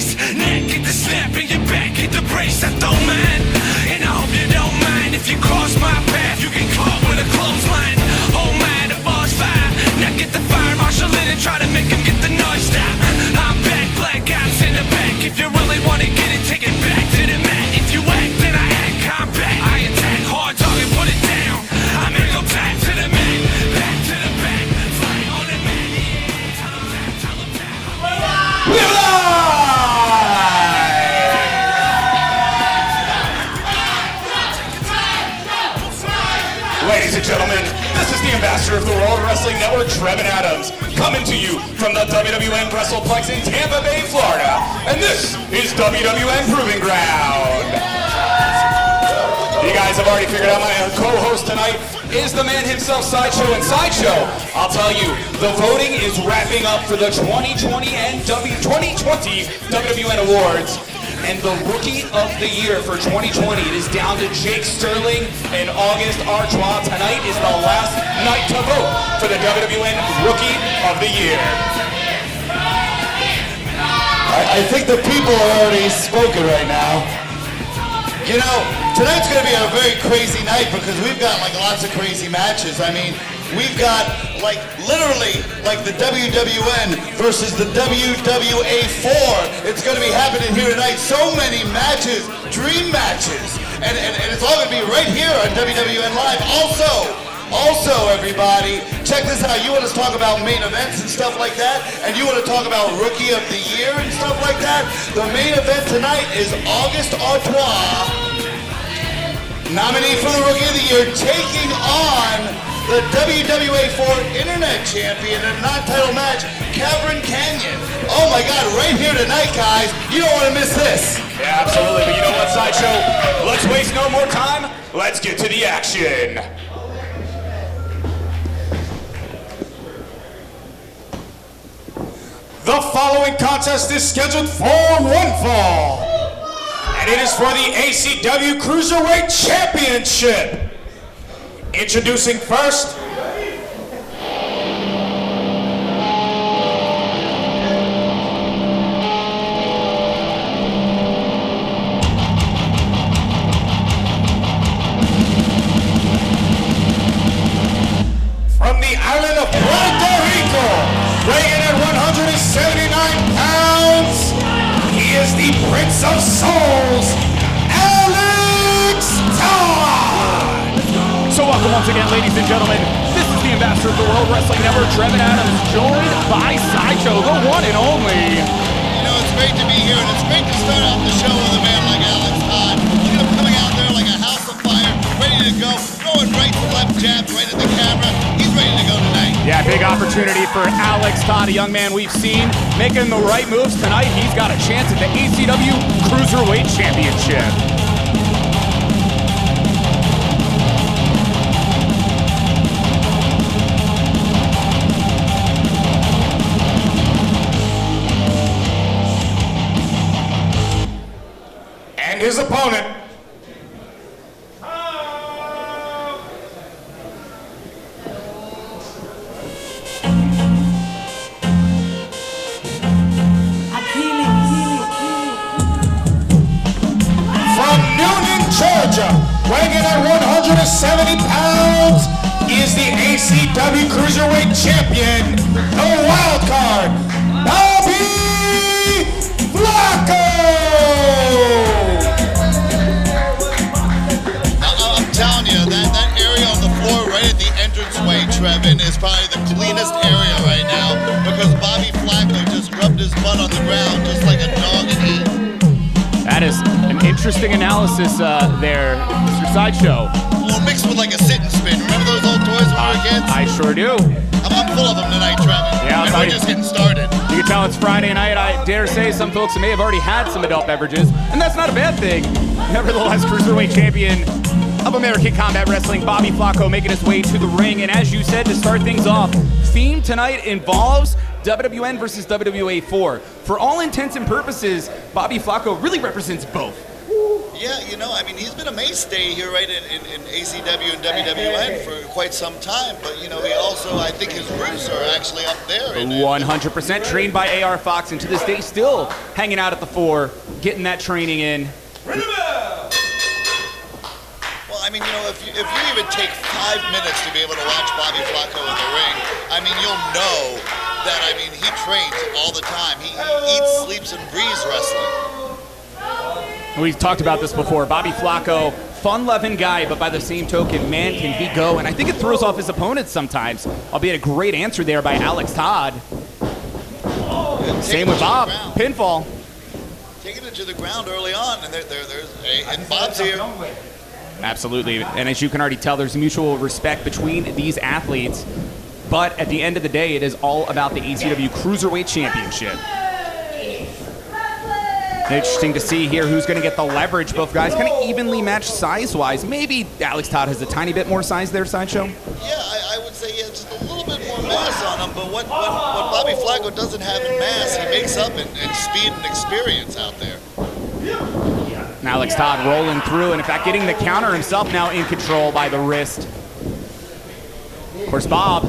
face. Neck hit the snap and your back hit the brace. I don't mind, and I hope you don't mind. If you cross my path, you get caught with a clothesline. Oh man, the ball's fire. Now get the fire marshal in and try to make him get the noise stop. I'm back, black ops in the back. If you really want to get it, take it back to the mat. If you act, then I act combat. I attack hard, target, put it down. I'm gonna go back to the mat, back to the back. Fly on the mat, yeah. Tell him that, tell him that. We're live! Ladies and gentlemen, this is the ambassador of the World Wrestling Network, Trevin Adams, coming to you from the WWN WrestlePlex in Tampa Bay, Florida. And this is WWN Proving Ground. You guys have already figured out my co-host tonight is the man himself, Sideshow. And Sideshow, I'll tell you, the voting is wrapping up for the 2020 WWN Awards. And the Rookie of the Year for 2020, it is down to Jake Sterling and August Artois. Tonight is the last night to vote for the WWN Rookie of the Year. I think the people are already spoken right now. You know, tonight's going to be a very crazy night because we've got like lots of crazy matches. I mean, we've got like literally like the WWN versus the WWA4. It's going to be happening here tonight. So many matches, dream matches. And it's all going to be right here on WWN Live. Also, everybody, check this out. You want to talk about main events and stuff like that? And you want to talk about Rookie of the Year and stuff like that? The main event tonight is August Artois, nominee for the Rookie of the Year, taking on the WWA4 Internet Champion in a non-title match, Cameron Canyon. Oh my God, right here tonight, guys. You don't want to miss this. Yeah, absolutely. But you know what, Sideshow? Let's waste no more time. Let's get to the action. The following contest is scheduled for one fall, and it is for the ACW Cruiserweight Championship. Introducing first, from the island of Puerto Rico, weighing at 179 pounds, he is the Prince of Souls, Alex Todd! So welcome once again, ladies and gentlemen. This is the ambassador of the World Wrestling Network, Trevin Adams, joined by Sideshow, the one and only. You know, it's great to be here, and it's great to start off the show with a man like Alex Todd. Look at him coming out there like a house of fire, ready to go, throwing right to left jabs right at the camera. He's ready to go tonight. Yeah, big opportunity for Alex Todd, a young man we've seen making the right moves tonight. He's got a chance at the ACW Cruiserweight Championship. And his opponent, weighing in at 170 pounds, is the ACW Cruiserweight Champion, the wild card, Bobby Flaco! I'm telling you, that area on the floor right at the entranceway, Trevin, is probably the cleanest area right now because Bobby Flaco just rubbed his butt on the ground just like a dog ate. That is an interesting analysis there, Mr. Sideshow. Well, mixed with like a sit and spin. Remember those old toys when we were kids? I sure do. I'm full of them tonight, Trevin. Yeah, and we're just getting started. You can tell it's Friday night. I dare say some folks may have already had some adult beverages, and that's not a bad thing. Nevertheless, Cruiserweight Champion of American Combat Wrestling, Bobby Flaco, making his way to the ring. And as you said, to start things off, theme tonight involves WWN versus WWA4. For all intents and purposes, Bobby Flaco really represents both. Yeah, you know, I mean, he's been a mainstay here, right, in ACW and WWN for quite some time. But, you know, he also, I think his roots are actually up there. 100% trained by AR Fox, and to this day still hanging out at the 4, getting that training in. Well, I mean, you know, if you even take 5 minutes to be able to watch Bobby Flaco in the ring, I mean, you'll know that, I mean, he trains all the time. He eats, sleeps, and breathes wrestling. We've talked about this before. Bobby Flaco, fun-loving guy, but by the same token, man, can he go. And I think it throws off his opponents sometimes, albeit a great answer there by Alex Todd. Same with Bob. Pinfall. Taking it to the ground early on, and and Bob's here. Absolutely. And as you can already tell, there's mutual respect between these athletes. But at the end of the day, it is all about the ACW Cruiserweight Championship. Interesting to see here who's going to get the leverage. Both guys kind of evenly matched size-wise. Maybe Alex Todd has a tiny bit more size there, Sideshow? Yeah, I would say yeah, just a little bit more mass on him. But what Bobby Flaco doesn't have in mass, he makes up in speed and experience out there. And Alex Todd rolling through, and in fact getting the counter himself now in control by the wrist. Of course, Bob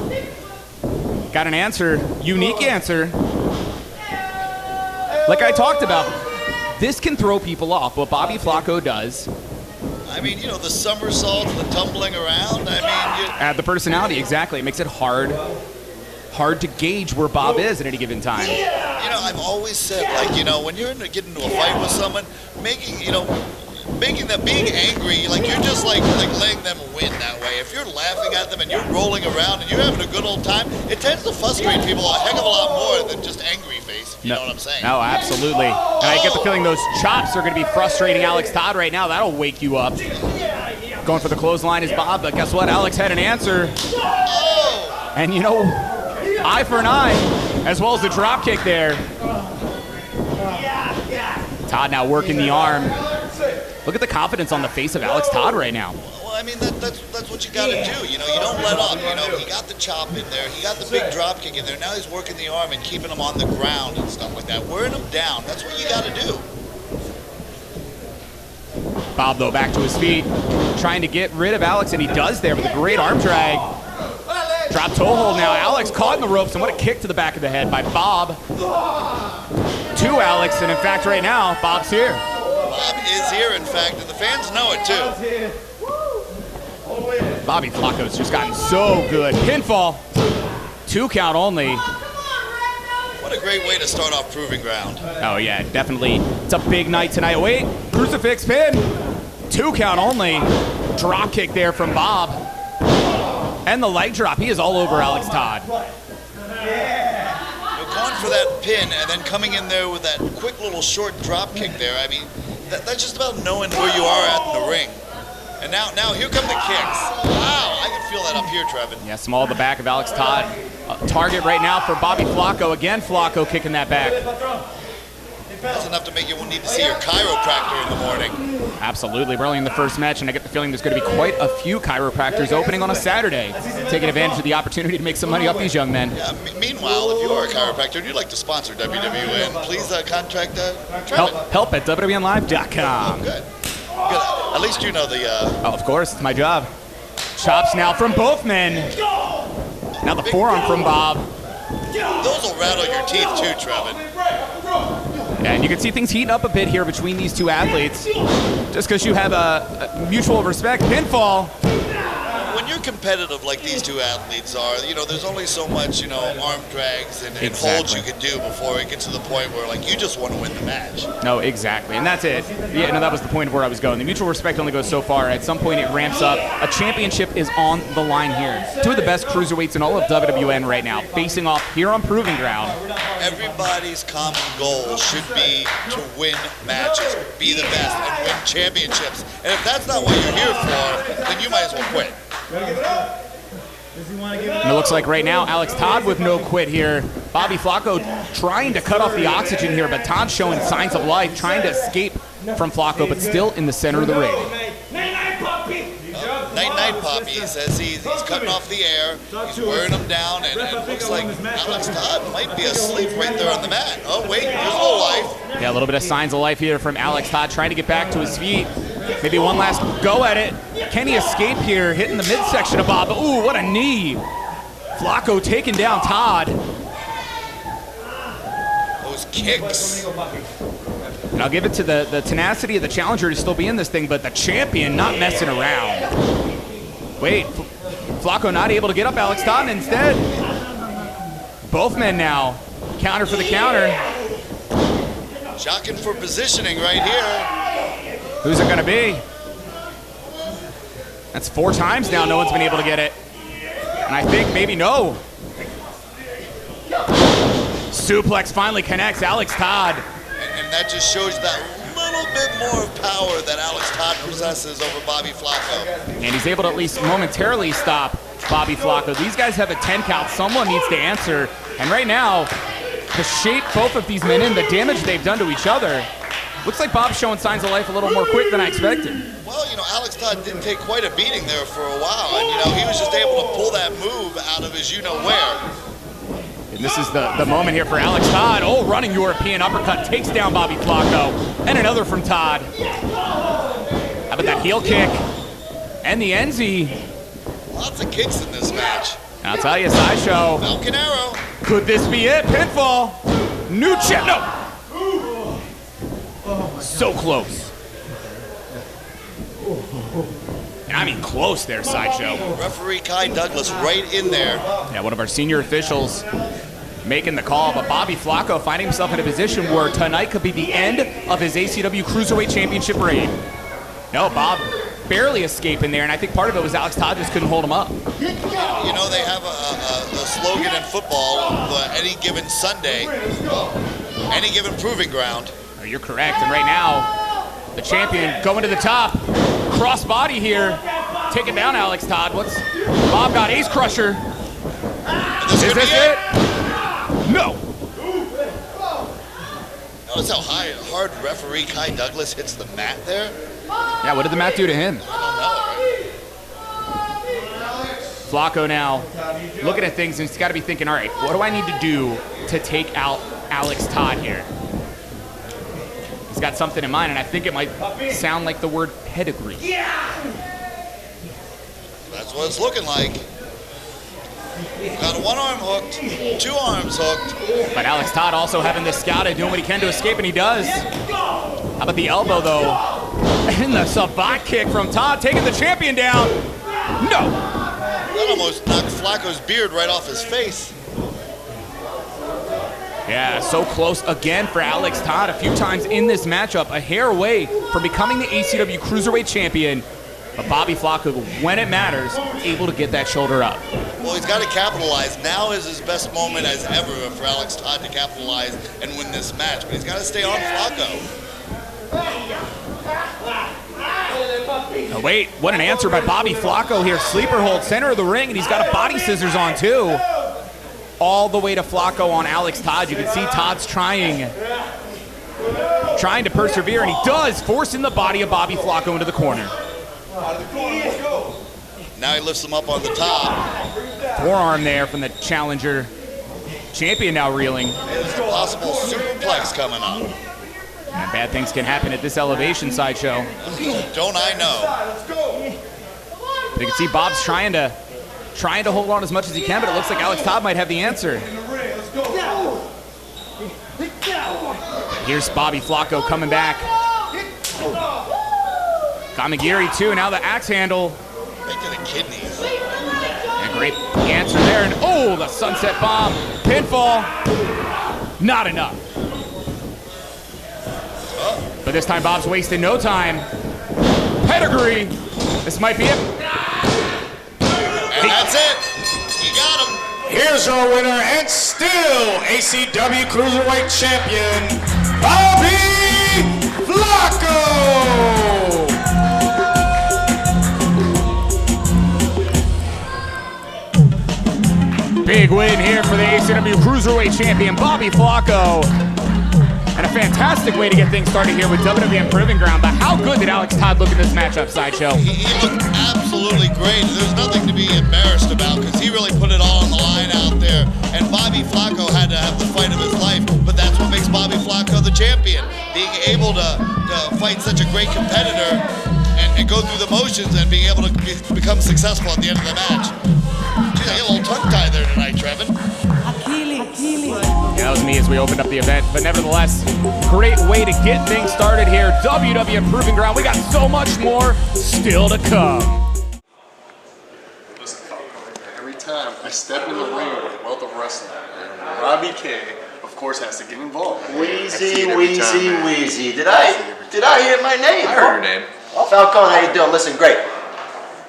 got an answer, unique answer. Like I talked about, this can throw people off, what Bobby Flaco does. I mean, you know, the somersaults, the tumbling around, I mean... Add the personality, exactly. It makes it hard to gauge where Bob is at any given time. You know, I've always said, like, you know, when you're getting into a fight with someone, being angry, like, you're just like letting them win that way. If you're laughing at them and you're rolling around and you're having a good old time, it tends to frustrate people a heck of a lot more than just angry face, if you know what I'm saying. No, absolutely. And I get the feeling those chops are going to be frustrating Alex Todd right now. That'll wake you up. Going for the clothesline is Bob, but guess what? Alex had an answer. And, you know, eye for an eye, as well as the drop kick there. Todd now working the arm. Look at the confidence on the face of Alex Todd right now. Well, I mean, that's what you got to do. You know, you don't let up. You know, he got the chop in there. He got the big drop kick in there. Now he's working the arm and keeping him on the ground and stuff like that. Wearing him down. That's what you got to do. Bob, though, back to his feet, trying to get rid of Alex, and he does there with a great arm drag. Drop toe hold now. Alex caught in the ropes, and what a kick to the back of the head by Bob to Alex. And in fact, right now, Bob's here. Bob is here, in fact, and the fans know it too. Bobby Flaco's just gotten so good. Pinfall, 2 count only. What a great way to start off Proving Ground. Oh yeah, definitely. It's a big night tonight. Wait, crucifix pin, 2 count only. Drop kick there from Bob. And the leg drop, he is all over Alex Todd. Going for that pin and then coming in there with that quick little short drop kick there, I mean, that's just about knowing where you are at in the ring. And now here come the kicks. Wow, I can feel that up here, Trevin. Yeah, small the back of Alex Todd. Target right now for Bobby Flaco. Again, Flaco kicking that back. That's enough to make you need to see your chiropractor in the morning. Absolutely. We're only in the first match, and I get the feeling there's going to be quite a few chiropractors opening on a Saturday, taking advantage of the opportunity to make some money off these young men. Yeah, meanwhile, if you are a chiropractor and you'd like to sponsor WWN, please contact Trevin. Help at WWNLive.com. Oh, good. At least you know the... Oh, of course. It's my job. Chops now from both men. Now the forearm from Bob. Those will rattle your teeth too, Trevin. And you can see things heating up a bit here between these two athletes. Just because you have a mutual respect. Pinfall. When you're competitive like these two athletes are, you know, there's only so much, you know, arm drags and holds you can do before it gets to the point where, like, you just want to win the match. No, exactly. And that's it. Yeah, no, that was the point of where I was going. The mutual respect only goes so far. At some point, it ramps up. A championship is on the line here. 2 of the best cruiserweights in all of WWN right now, facing off here on Proving Ground. Everybody's common goal should be to win matches, be the best, and win championships. And if that's not what you're here for, then you might as well quit. And it looks like right now, Alex Todd with no quit here. Bobby Flaco trying to cut off the oxygen here, but Todd showing signs of life, trying to escape from Flaco, but still in the center of the ring. Night night, Poppy. He says he's cutting off the air, he's wearing them down, and it looks like Alex Todd might be asleep right there on the mat. Oh, wait, there's a little life. Yeah, a little bit of signs of life here from Alex Todd, trying to get back to his feet. Maybe one last go at it. Can he escape here, hitting the midsection of Bob? Ooh, what a knee. Flaco taking down Todd. Those kicks. And I'll give it to the tenacity of the challenger to still be in this thing, but the champion not messing around. Wait, Flaco not able to get up Alex Todd, and instead, both men now. Counter for the counter. Jockeying for positioning right here. Who's it gonna be? That's 4 times now no one's been able to get it. And I think maybe no. Suplex finally connects Alex Todd. And that just shows that little bit more power that Alex Todd possesses over Bobby Flaco. And he's able to at least momentarily stop Bobby Flaco. These guys have a 10 count. Someone needs to answer. And right now, to shape both of these men in, the damage they've done to each other, looks like Bob's showing signs of life a little more quick than I expected. Well, you know, Alex Todd did take quite a beating there for a while. And, you know, he was just able to pull that move out of his you-know-where. And this is the moment here for Alex Todd. Oh, running European uppercut takes down Bobby Flaco. And another from Todd. How about that heel kick? And the NZ. Lots of kicks in this match. And I'll tell you, Sideshow. Falcon Arrow. Could this be it? Pinfall. New champ. No. So close. And I mean close there, Sideshow. Referee Kai Douglas right in there. Yeah, one of our senior officials making the call, but Bobby Flaco finding himself in a position where tonight could be the end of his ACW Cruiserweight Championship reign. No, Bob barely escaping there, and I think part of it was Alex Todd just couldn't hold him up. You know, they have a slogan in football, any given Sunday, any given proving ground. Oh, you're correct, and right now, the champion going to the top. Cross body here, taking down Alex Todd. Bob got ace crusher. Is this it? No. Notice how hard referee Kai Douglas hits the mat there. Yeah, what did the mat do to him? I Flaco now looking at things, and he's got to be thinking, all right, what do I need to do to take out Alex Todd here? He's got something in mind, and I think it might sound like the word pedigree. That's what it's looking like. Got one arm hooked, 2 arms hooked. But Alex Todd also having this scouted, doing what he can to escape, and he does. How about the elbow, though? And the savate kick from Todd, taking the champion down. No. That almost knocked Flaco's beard right off his face. Yeah, so close again for Alex Todd a few times in this matchup, a hair away from becoming the ACW Cruiserweight Champion. But Bobby Flaco, when it matters, able to get that shoulder up. Well, he's got to capitalize. Now is his best moment as ever for Alex Todd to capitalize and win this match. But he's got to stay on Flaco. Oh, wait, what an answer by Bobby Flaco here. Sleeper hold, center of the ring, and he's got a body scissors on too. All the way to Flaco on Alex Todd. You can see Todd's trying to persevere, and he does, forcing the body of Bobby Flaco into the corner. Now he lifts him up on the top. Forearm there from the challenger. Champion now reeling. There's a possible superplex coming up. And bad things can happen at this elevation, Sideshow. Don't I know? You can see Bob's trying to hold on as much as he can, but it looks like Alex Todd might have the answer. Here's Bobby Flaco coming back. Kamigiri too, now the axe handle. Right to the kidneys. And a great answer there, and oh, the sunset bomb. Pinfall, not enough. But this time Bob's wasting no time. Pedigree, this might be it. And that's it. You got him. Here's our winner and still ACW Cruiserweight Champion, Bobby Flaco! Big win here for the ACW Cruiserweight Champion, Bobby Flaco. And a fantastic way to get things started here with WWN Proving Ground. But how good did Alex Todd look in this matchup, Sideshow? He looked absolutely absolutely great. There's nothing to be embarrassed about because he really put it all on the line out there. And Bobby Flaco had to have the fight of his life, but that's what makes Bobby Flaco the champion. Being able to fight such a great competitor and go through the motions and being able to become successful at the end of the match. Geez, I get a little tongue-tied there tonight, Trevin. Yeah, that was me as we opened up the event, but nevertheless, great way to get things started here. WWN Proving Ground. We got so much more still to come. Listen, every time I step in the ring with Wealth of Wrestling, Robbie K, of course, has to get involved. Wheezy. Did I hear my name? I heard your name. Falcone, how you doing? Listen, great.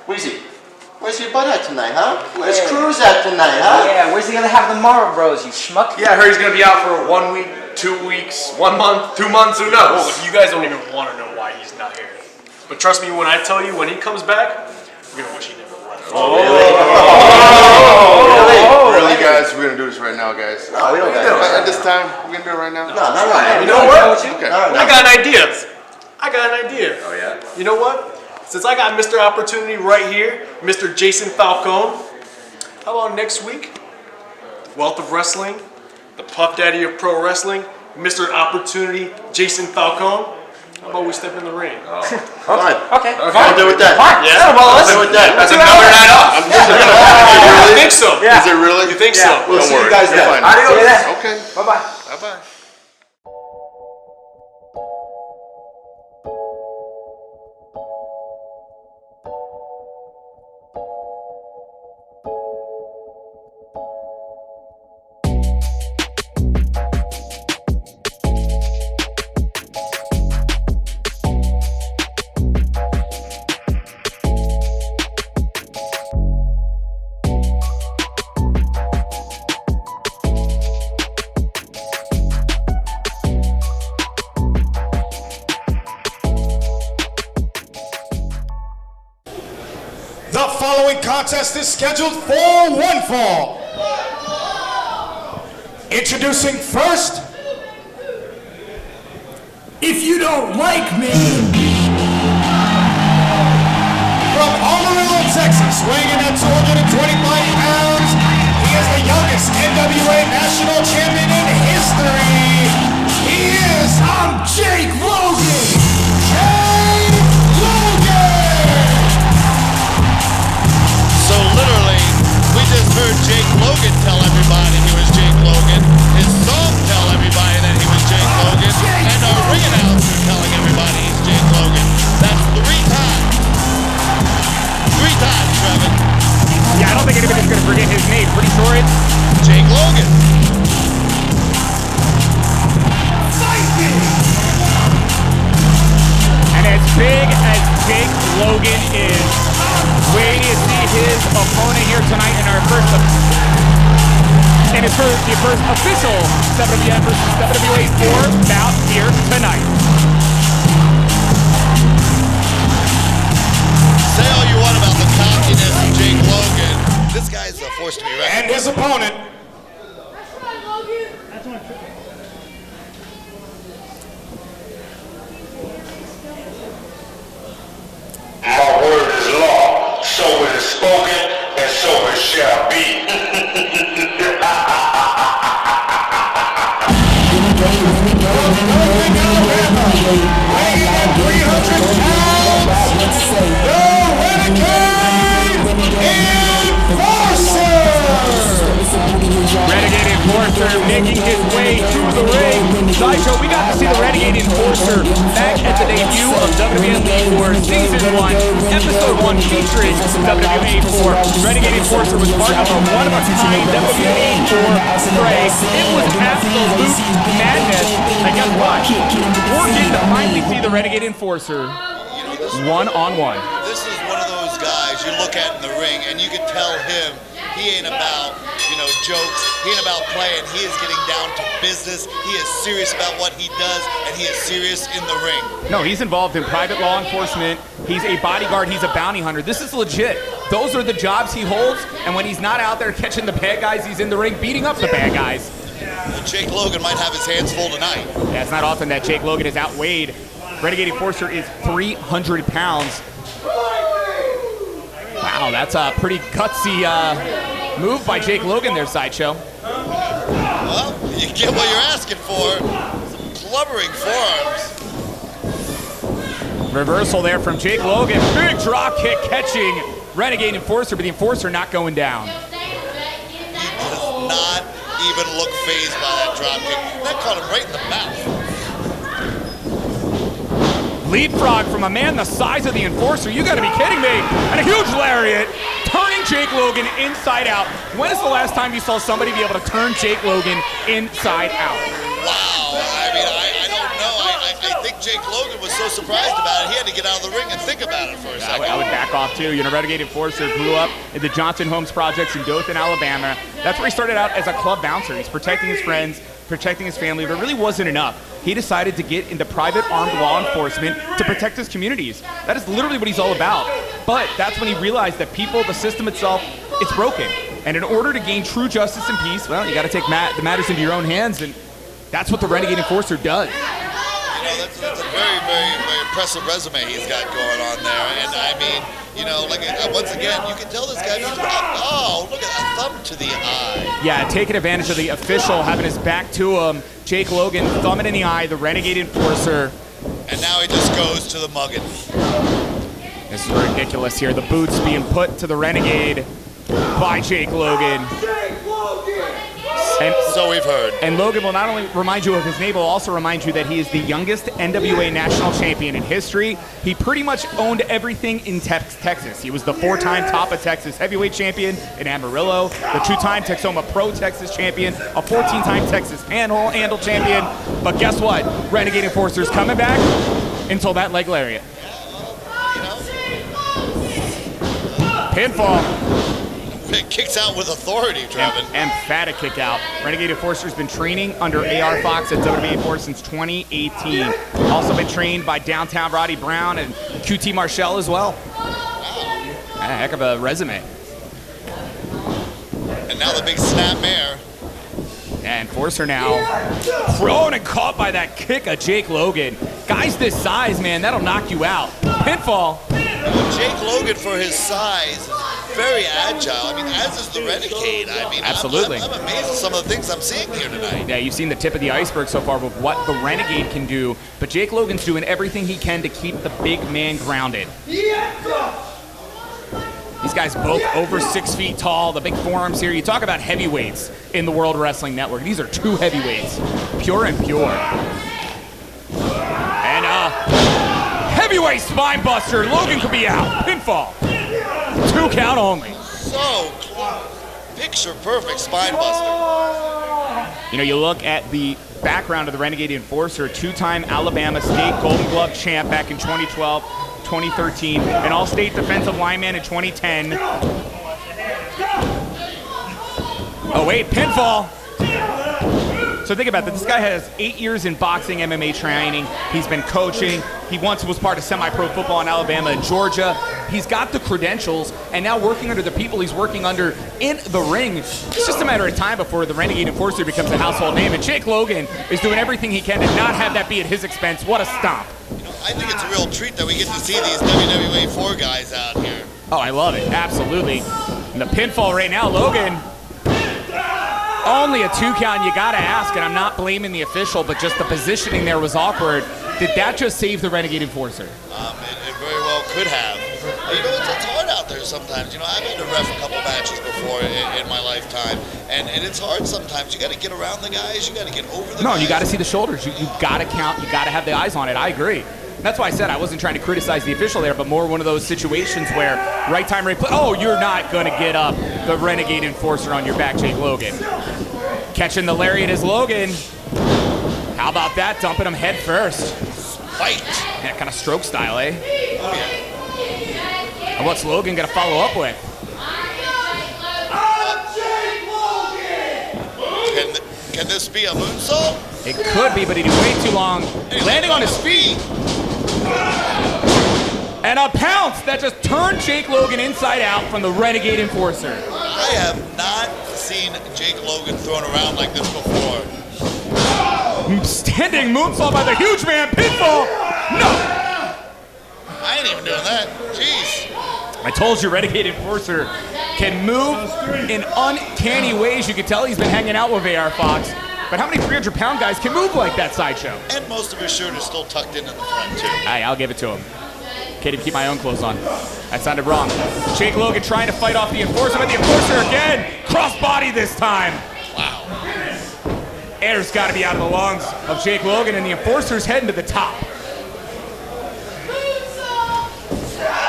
Wheezy, where's your butt at tonight, huh? Where's Cruz at tonight, huh? Yeah, where's he gonna have the Morrow Bros, you schmuck? Yeah, I heard he's gonna be out for 1 week, 2 weeks, 1 month, 2 months, who knows? Well, you guys don't even want to know why he's not here. But trust me when I tell you, when he comes back, you're gonna wish he never left. Really, guys? We're gonna do this right now, guys. No, we don't got it. At this time, we're gonna do it right now? No, not right. You know what? Okay. I got an idea. Oh, yeah? You know what? Since I got Mr. Opportunity right here, Mr. Jason Falcone, how about next week? Wealth of Wrestling, the Puff Daddy of Pro Wrestling, Mr. Opportunity, Jason Falcone. How about we step in the ring? Fine. Okay. I'll do with that. Fine. Yeah? Well, let's do with that. That's another night off. You think so? Yeah. Is it really? You think so? We'll Don't see worry. you guys You're then. fine. See you then. Okay. Bye-bye. Bye-bye. The following contest is scheduled for one fall. Introducing first, If You Don't Like Me. From Amarillo, Texas, weighing in at 225 pounds, he is the youngest NWA National Champion in history. He is, Jake Logan. Jake Logan! So literally, we just heard Jake Logan tell everybody he was Jake Logan. His song tell everybody that he was Jake Logan. And our ring announcer telling everybody he's Jake Logan. That's 3 times. 3 times, Trevin. Yeah, I don't think anybody's gonna forget his name. Pretty sure it's Jake Logan. And as big as Jake Logan is, wait to see his opponent here tonight in our first official WWN versus WWA4 bout here tonight. Say all you want about the cockiness of Jake Logan. This guy's a force to be reckoned And his opponent, My word is law, so it is spoken, and so it shall be. weighing in 300 pounds, the Renegade Enforcer! Renegade Enforcer making his way to the ring. Sideshow, we got to see the Renegade Enforcer back at the debut of WWN Season 1, Episode 1 featuring WWA4. Renegade Enforcer was part of a one-of-a-kind WWA4 fray. It was absolute madness. And guess what? We're getting to finally see the Renegade Enforcer one-on-one. This is one of those guys you look at in the ring and you can tell him he ain't about, jokes. He ain't about playing. He is getting down to business. He is serious about what he does, and he is serious in the ring. No, he's involved in private law enforcement. He's a bodyguard. He's a bounty hunter. This is legit. Those are the jobs he holds, and when he's not out there catching the bad guys, he's in the ring beating up the bad guys. Well, Jake Logan might have his hands full tonight. Yeah, it's not often that Jake Logan is outweighed. Renegade Enforcer is 300 pounds. Wow, that's a pretty gutsy move by Jake Logan there, Sideshow. Well, you get what you're asking for. Some clubbering forearms. Reversal there from Jake Logan. Big drop kick catching Renegade Enforcer, but the Enforcer not going down. He does not even look fazed by that drop kick. That caught him right in the mouth. Leapfrog from a man the size of the Enforcer. You gotta be kidding me. And a huge lariat, turning Jake Logan inside out. When is the last time you saw somebody be able to turn Jake Logan inside out? Wow, I mean, I don't know. I think Jake Logan was so surprised about it, he had to get out of the ring and think about it for a second. I would back off too. You know, Renegade Enforcer grew up in the Johnson Homes Projects in Dothan, Alabama. That's where he started out as a club bouncer. He's protecting his friends, protecting his family, but it really wasn't enough. He decided to get into private armed law enforcement to protect his communities. That is literally what he's all about. But that's when he realized that people, the system itself, it's broken. And in order to gain true justice and peace, well, you got to take the matters into your own hands, and that's what the Renegade Enforcer does. You know, that's a very, very, very impressive resume he's got going on there. And I mean, you know, like once again, you can tell this guy, oh, look at that thumb to the eye. Yeah, taking advantage of the official having his back to him. Jake Logan, thumb it in the eye, the Renegade Enforcer. And now he just goes to the muggin. This is ridiculous here. The boots being put to the Renegade by Jake Logan. And so we've heard. And Logan will not only remind you of his name, but will also remind you that he is the youngest NWA national champion in history. He pretty much owned everything in Texas. He was the 4-time top of Texas heavyweight champion in Amarillo, the 2-time Texoma Pro Texas champion, a 14-time Texas handle champion. But guess what? Renegade Enforcer's coming back until that leg lariat. Pinfall. It kicks out with authority, Trevin. Emphatic kick out. Renegade Enforcer's been training under AR Fox at WWA4 since 2018. Also been trained by Downtown Roddy Brown and QT Marshall as well. A heck of a resume. And now the big snap mare. And Enforcer now thrown and caught by that kick of Jake Logan. Guys this size, man, that'll knock you out. Pinfall. Jake Logan, for his size, is very agile. I mean, as is the Renegade. I mean, absolutely. I'm amazed at some of the things I'm seeing here tonight. Yeah, you've seen the tip of the iceberg so far with what the Renegade can do, but Jake Logan's doing everything he can to keep the big man grounded. These guys both over 6 feet tall, the big forearms here. You talk about heavyweights in the World Wrestling Network. These are two heavyweights, pure and pure. And heavyweight spine buster. Logan could be out. Pinfall. 2 count only. So close. Picture perfect spine buster. You know, you look at the background of the Renegade Enforcer, 2-time Alabama State Golden Glove champ back in 2012, 2013, an all-state defensive lineman in 2010. Oh wait, pinfall. So think about that. This guy has 8 years in boxing, MMA training. He's been coaching. He once was part of semi-pro football in Alabama and Georgia. He's got the credentials, and now working under the people he's working under in the ring. It's just a matter of time before the Renegade Enforcer becomes a household name. And Jake Logan is doing everything he can to not have that be at his expense. What a stomp. I think it's a real treat that we get to see these WWA4 guys out here. Oh, I love it. Absolutely. And the pinfall right now, Logan. Only a 2 count, you gotta ask, and I'm not blaming the official, but just the positioning there was awkward. Did that just save the Renegade Enforcer? It very well could have. You know, it's hard out there sometimes. You know, I've had to ref a couple matches before in my lifetime, and it's hard sometimes. You gotta get around the guys, you gotta get over the guys. No, you gotta see the shoulders. You gotta count, you gotta have the eyes on it. I agree. That's why I said I wasn't trying to criticize the official there, but more one of those situations where right time, right place. Oh, you're not going to get up the Renegade Enforcer on your back, Jake Logan. Catching the lariat is Logan. How about that? Dumping him head first. Fight. Yeah, kind of stroke style, eh? Oh, yeah. And what's Logan going to follow up with? Can this be a moonsault? It could be, but he did way too long. Landing on his feet. And a pounce that just turned Jake Logan inside out from the Renegade Enforcer. I have not seen Jake Logan thrown around like this before. Standing moonsault by the huge man, pinfall. No. I ain't even doing that. Jeez. I told you, Renegade Enforcer can move in uncanny ways. You can tell he's been hanging out with AR Fox. But how many 300-pound guys can move like that, Sideshow? And most of his shirt is still tucked in the front, too. Hey, I'll give it to him. Can't even keep my own clothes on. That sounded wrong. Jake Logan trying to fight off the Enforcer, but the Enforcer again, cross-body this time. Wow. Air's got to be out of the lungs of Jake Logan, and the Enforcer's heading to the top.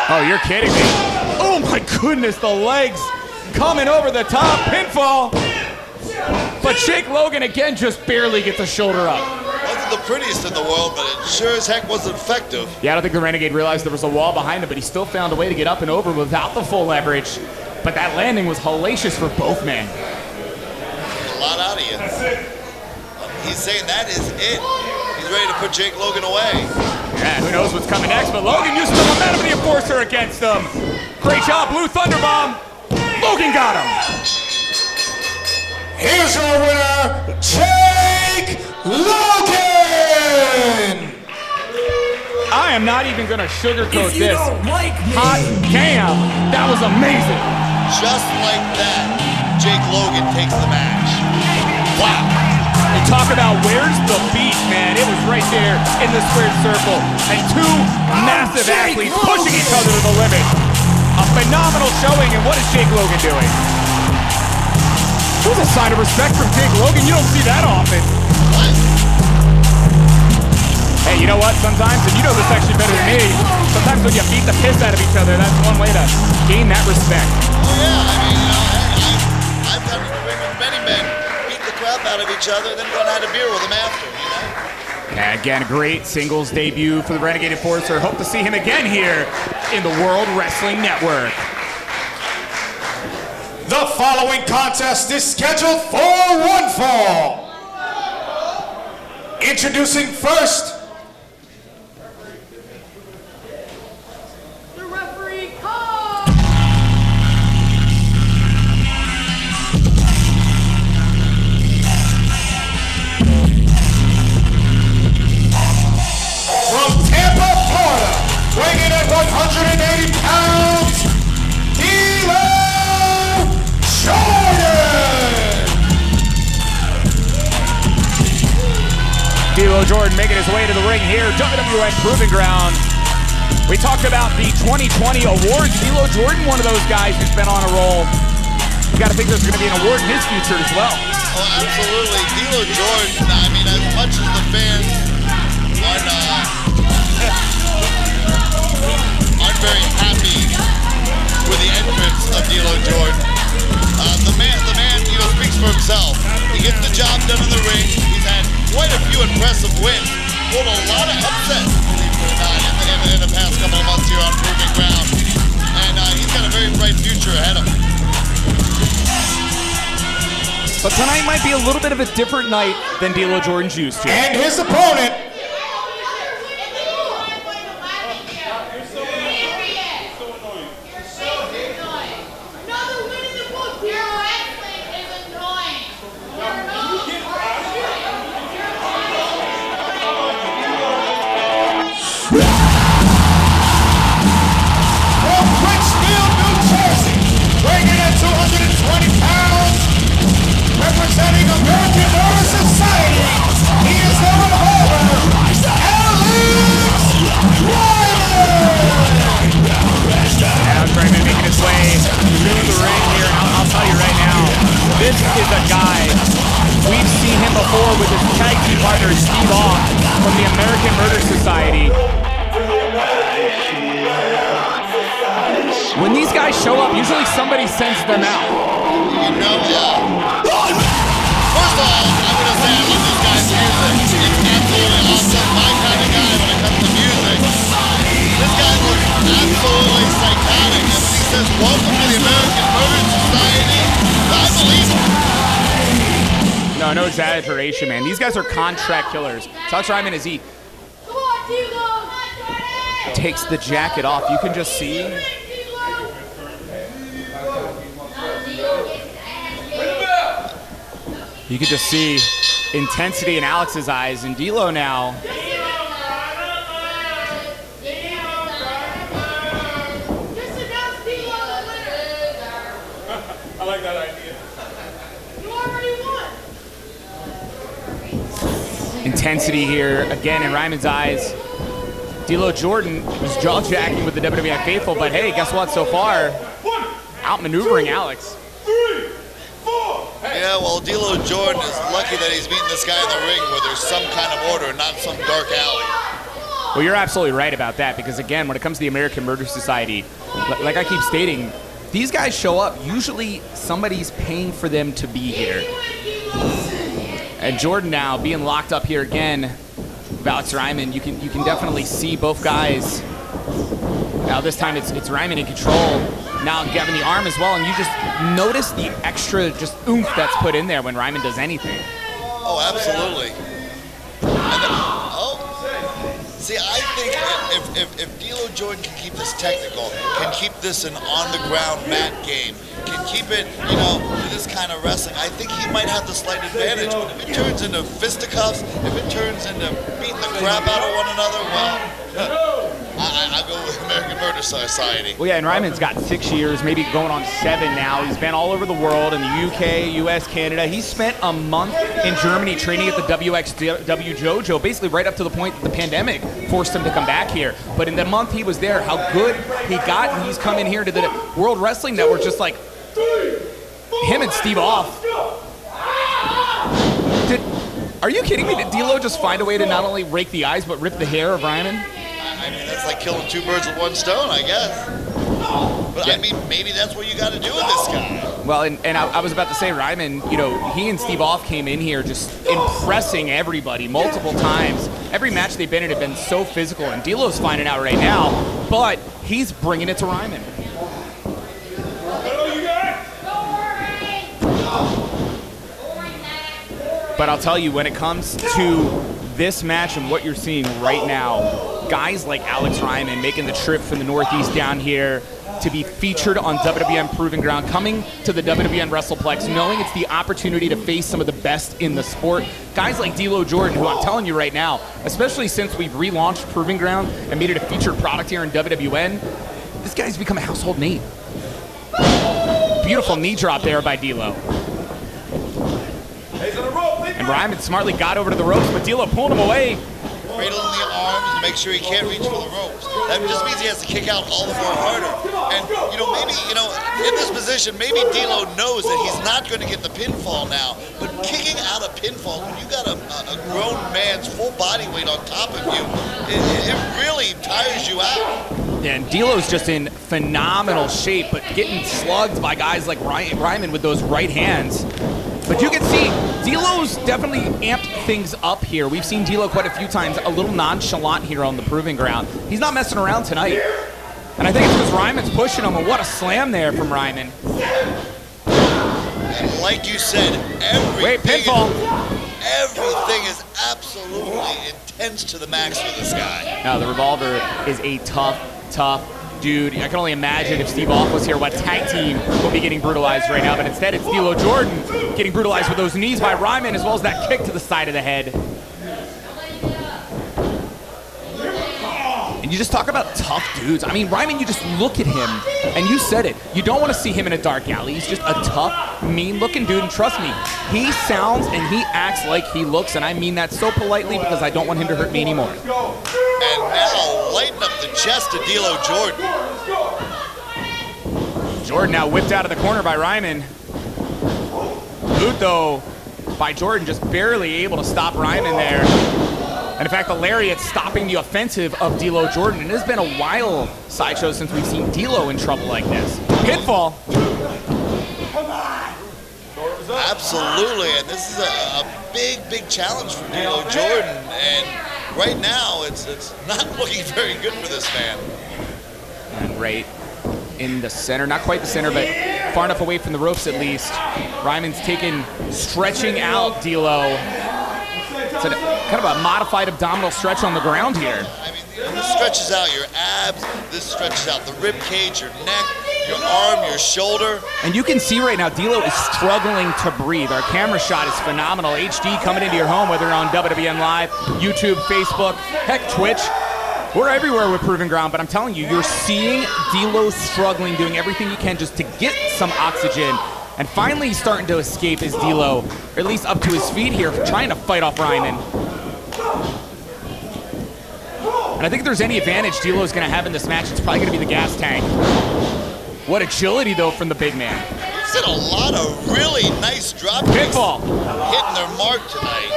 Oh, you're kidding me. Oh my goodness, the legs coming over the top, pinfall. But Jake Logan again just barely gets a shoulder up. Wasn't the prettiest in the world, but it sure as heck wasn't effective. Yeah, I don't think the Renegade realized there was a wall behind him, but he still found a way to get up and over without the full leverage. But that landing was hellacious for both men. A lot out of you. He's saying that is it. He's ready to put Jake Logan away. Yeah, who knows what's coming next, but Logan used the momentum of the Enforcer against him. Great job, Blue Thunderbomb. Logan got him. Here's your winner, Jake Logan! I am not even gonna sugarcoat this. Hot damn, that was amazing. Just like that, Jake Logan takes the match. Wow. And talk about where's the beat, man. It was right there in the squared circle. And two massive athletes pushing each other to the limit. A phenomenal showing, and what is Jake Logan doing? It was a sign of respect from Jake Logan. You don't see that often. Hey, you know what? Sometimes, and you know this actually better than me, sometimes when you beat the piss out of each other, that's one way to gain that respect. Oh yeah, I mean, I've had to ring with many men, beat the crap out of each other, then gone and had a beer with them after, you know? Yeah, again, a great singles debut for the Renegade Enforcer. Hope to see him again here in the World Wrestling Network. The following contest is scheduled for one fall. Introducing first, The referee call! from Tampa, Florida, weighing in at 180 pounds, D'Lo Jordan making his way to the ring here, WWN Proving Ground. We talked about the 2020 awards. D'Lo Jordan, one of those guys who's been on a roll. You got to think there's going to be an award in his future as well. Oh, absolutely. D'Lo Jordan, I mean, as much as the fans aren't very happy with the entrance of D'Lo Jordan, the man, you know, speaks for himself. He gets the job done in the ring. He's had quite a few impressive wins. Pulled a lot of upsets, believe it or not, in the past couple of months here on Proving Ground. And he's got a very bright future ahead of him. But tonight might be a little bit of a different night than D'Lo Jordan's used to. and his opponent, representing American Motor Society, he is the revolver, Alex Reiman making his way through the ring here, and I'll tell you right now, this is a guy, we've seen him before with his tag team partner Steve Off from the American Murder Society. When these guys show up, usually somebody sends them out. You know, first of all, I'm going to say I love this guy's music. It's absolutely awesome. My kind of guy when it comes to music. This guy looks absolutely psychotic. And when he says, welcome to the American Murder Society, I believe him. No exaggeration, man. These guys are contract killers. Alex Reiman, as he takes the jacket off, you can just see. You can just see intensity in Alex's eyes, and D'Lo now. intensity here again in Reiman's eyes. D'Lo Jordan was jaw-jacking with the WWN faithful, but hey, guess what? So far, outmaneuvering Alex. Yeah, well, D'Lo Jordan is lucky that he's meeting this guy in the ring where there's some kind of order, not some dark alley. Well, you're absolutely right about that, because again, when it comes to the American Murder Society, like I keep stating, these guys show up. Usually somebody's paying for them to be here. And Jordan now being locked up here again with Alex Reiman. You can definitely see both guys. Now this time it's Reiman in control. Now Gavin the arm as well, and you just notice the extra just oomph that's put in there when Reiman does anything. Oh, absolutely. And then, see, I think if D'Lo Jordan can keep this technical, can keep this an on-the-ground mat game, can keep it, you know, to this kind of wrestling, I think he might have the slight advantage. But if it turns into fisticuffs, if it turns into beating the crap out of one another, well, I go with American Murder Society. Well, yeah, and Reiman's got 6 years, maybe going on 7 now. He's been all over the world, in the UK, US, Canada. He spent a month in Germany training at the WXW Jojo, basically right up to the point that the pandemic forced him to come back here. But in the month he was there, how good he got, and he's coming here to the World Wrestling Network just like him and Steve Off. Are you kidding me? Did D'Lo just find a way to not only rake the eyes, but rip the hair of Reiman? I mean, that's like killing 2 birds with 1 stone, I guess. But yeah. I mean, maybe that's what you got to do with this guy. Well, and I was about to say, Reiman, you know, he and Steve Off came in here just impressing everybody multiple times. Every match they've been in have been so physical, and D'Lo's finding out right now, but he's bringing it to Reiman. But I'll tell you, when it comes to this match and what you're seeing right now, guys like Alex Reiman making the trip from the Northeast down here to be featured on WWN Proving Ground, coming to the WWN WrestlePlex, knowing it's the opportunity to face some of the best in the sport. Guys like D'Lo Jordan, who I'm telling you right now, especially since we've relaunched Proving Ground and made it a featured product here in WWN, this guy's become a household name. Beautiful knee drop there by D'Lo. And Reiman smartly got over to the ropes, but D'Lo pulled him away. Cradling the arms to make sure he can't reach for the ropes. That just means he has to kick out all the more harder. And, you know, maybe, you know, in this position, maybe D'Lo knows that he's not going to get the pinfall now, but kicking out a pinfall, when you got a grown man's full body weight on top of you, it really tires you out. Yeah, and D'Lo's just in phenomenal shape, but getting slugged by guys like Reiman with those right hands. But you can see, D'Lo's definitely amped things up here. We've seen D'Lo quite a few times, a little nonchalant here on the Proving Ground. He's not messing around tonight. And I think it's because Reiman's pushing him, and what a slam there from Reiman. And like you said, everything is absolutely intense to the max for this guy. Now, the Revolver is a tough dude. I can only imagine if Steve Off was here, what tag team would be getting brutalized right now. But instead, it's D'Lo Jordan getting brutalized with those knees by Reiman, as well as that kick to the side of the head. And you just talk about tough dudes. I mean, Reiman, you just look at him, and you said it. You don't want to see him in a dark alley. He's just a tough, mean-looking dude, and trust me, he sounds and he acts like he looks, and I mean that so politely because I don't want him to hurt me anymore. And now, lighten up the chest of D'Lo Jordan. Jordan now whipped out of the corner by Reiman. Boot, though, by Jordan, just barely able to stop Reiman there. And in fact, the lariat stopping the offensive of D'Lo Jordan. And it has been a while, Sideshow, since we've seen D'Lo in trouble like this. Pinfall. Absolutely, and this is a big challenge for D'Lo Jordan. And right now, it's not looking very good for this man. And right in the center, not quite the center, but far enough away from the ropes at least. Reiman's stretching out D'Lo. It's kind of a modified abdominal stretch on the ground here. I mean, this stretches out your abs, this stretches out the rib cage, your neck, your arm, your shoulder. And you can see right now, D'Lo is struggling to breathe. Our camera shot is phenomenal. HD coming into your home, whether you're on WWN Live, YouTube, Facebook, heck, Twitch. We're everywhere with Proving Ground, but I'm telling you, you're seeing D'Lo struggling, doing everything he can just to get some oxygen. And finally he's starting to escape as D'Lo, or at least up to his feet here, trying to fight off Reiman. And I think if there's any advantage D'Lo's going to have in this match, it's probably going to be the gas tank. What agility, though, from the big man. He's had a lot of really nice drop kicks hitting their mark tonight.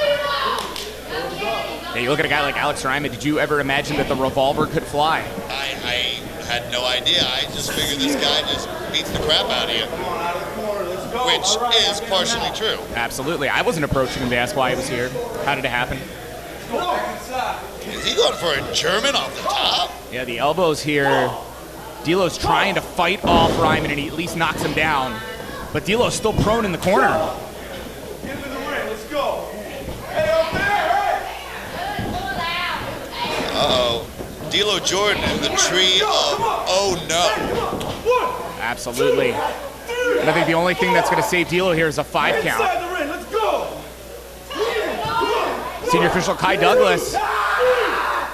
Hey, you look at a guy like Alex Reiman. Did you ever imagine that the revolver could fly? I had no idea. I just figured this guy just beats the crap out of you. Which is partially true. Absolutely. I wasn't approaching him to ask why he was here. How did it happen? Is he going for a German off the top? Yeah, the elbows here. D'Lo's trying to fight off Reiman, and he at least knocks him down. But D'Lo's still prone in the corner. Get him in the ring. Let's go. Hey, up there. Uh-oh. D'Lo Jordan in the tree of oh no. Absolutely. And I think the only thing that's going to save D'Lo here is a 5 count. Inside the ring. Let's go. Senior official Kai Douglas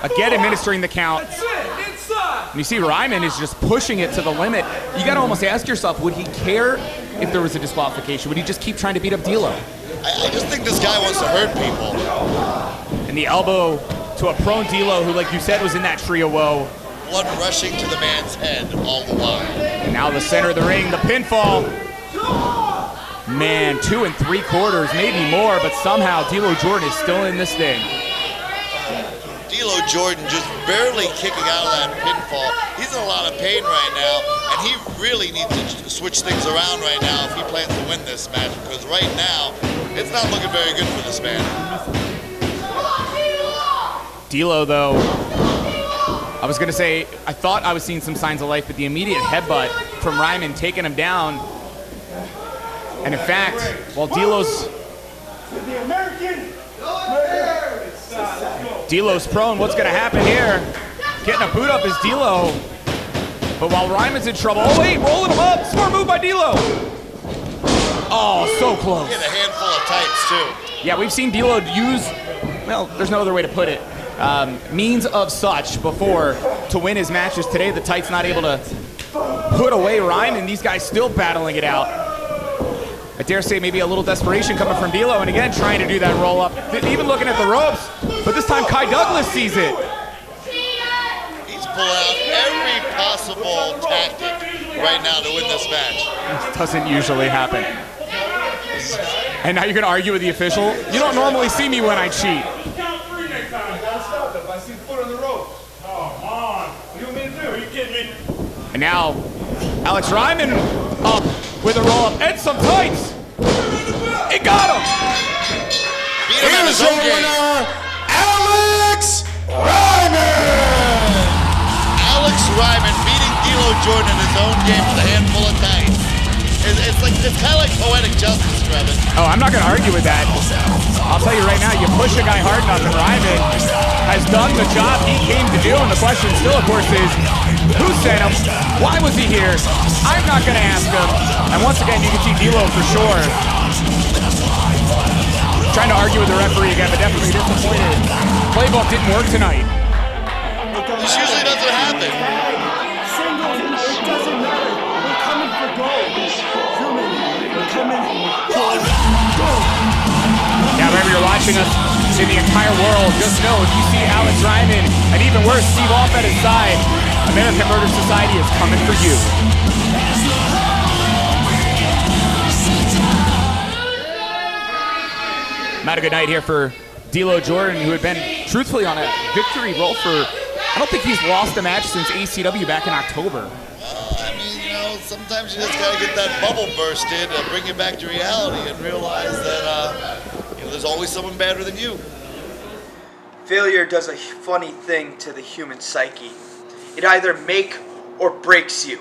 again administering the count. That's it. Inside. And you see Reiman is just pushing it to the limit. You got to almost ask yourself, would he care if there was a disqualification? Would he just keep trying to beat up D'Lo? I just think this guy wants to hurt people. And the elbow to a prone D'Lo, who, like you said, was in that tree of woe. Blood rushing to the man's head all the while. And now the center of the ring, the pinfall. Man, 2 3/4, maybe more, but somehow D'Lo Jordan is still in this thing. D'Lo Jordan just barely kicking out of that pinfall. He's in a lot of pain right now, and he really needs to switch things around right now if he plans to win this match, because right now, it's not looking very good for this man. D'Lo, though, I was going to say, I thought I was seeing some signs of life, but the immediate headbutt from Reiman taking him down. And in fact, while D'Lo's prone, what's going to happen here? Getting a boot up is D'Lo. But while Reiman's in trouble, oh wait, rolling him up. Smart move by D'Lo. Oh, so close. Get a handful of tights, too. Yeah, we've seen D'Lo use, well, there's no other way to put it, means of such before to win his matches. Today, the tights not able to put away Reiman. These guys still battling it out. I dare say maybe a little desperation coming from D'Lo, and again, trying to do that roll up. Even looking at the ropes, but this time Kai Douglas sees it. He's pulling out every possible tactic right now to win this match. This doesn't usually happen. And now you're going to argue with the official? You don't normally see me when I cheat. And now, Alex Reiman up with a roll-up and some tights. It got him. Here's your winner, Alex Reiman. Alex Reiman beating D'Lo Jordan in his own game with a handful of tights. It's kind of like poetic justice, Trevin. Oh, I'm not going to argue with that. I'll tell you right now, you push a guy hard enough, and Reiman has done the job he came to do, and the question still, of course, is who sent him? Why was he here? I'm not going to ask him. And once again, you can see D'Lo for sure trying to argue with the referee again, but definitely disappointed. Playbook didn't work tonight. This usually doesn't happen. Now, wherever you're watching us in the entire world, just know if you see Alex Reiman, and even worse, Steve Off at his side, American Murder Society is coming for you. Not a good night here for D'Lo Jordan, who had been truthfully on a victory roll for, I don't think he's lost a match since ACW back in October. I mean, you know, sometimes you just gotta get that bubble bursted and bring you back to reality and realize that there's always someone better than you. Failure does a funny thing to the human psyche. It either makes or breaks you.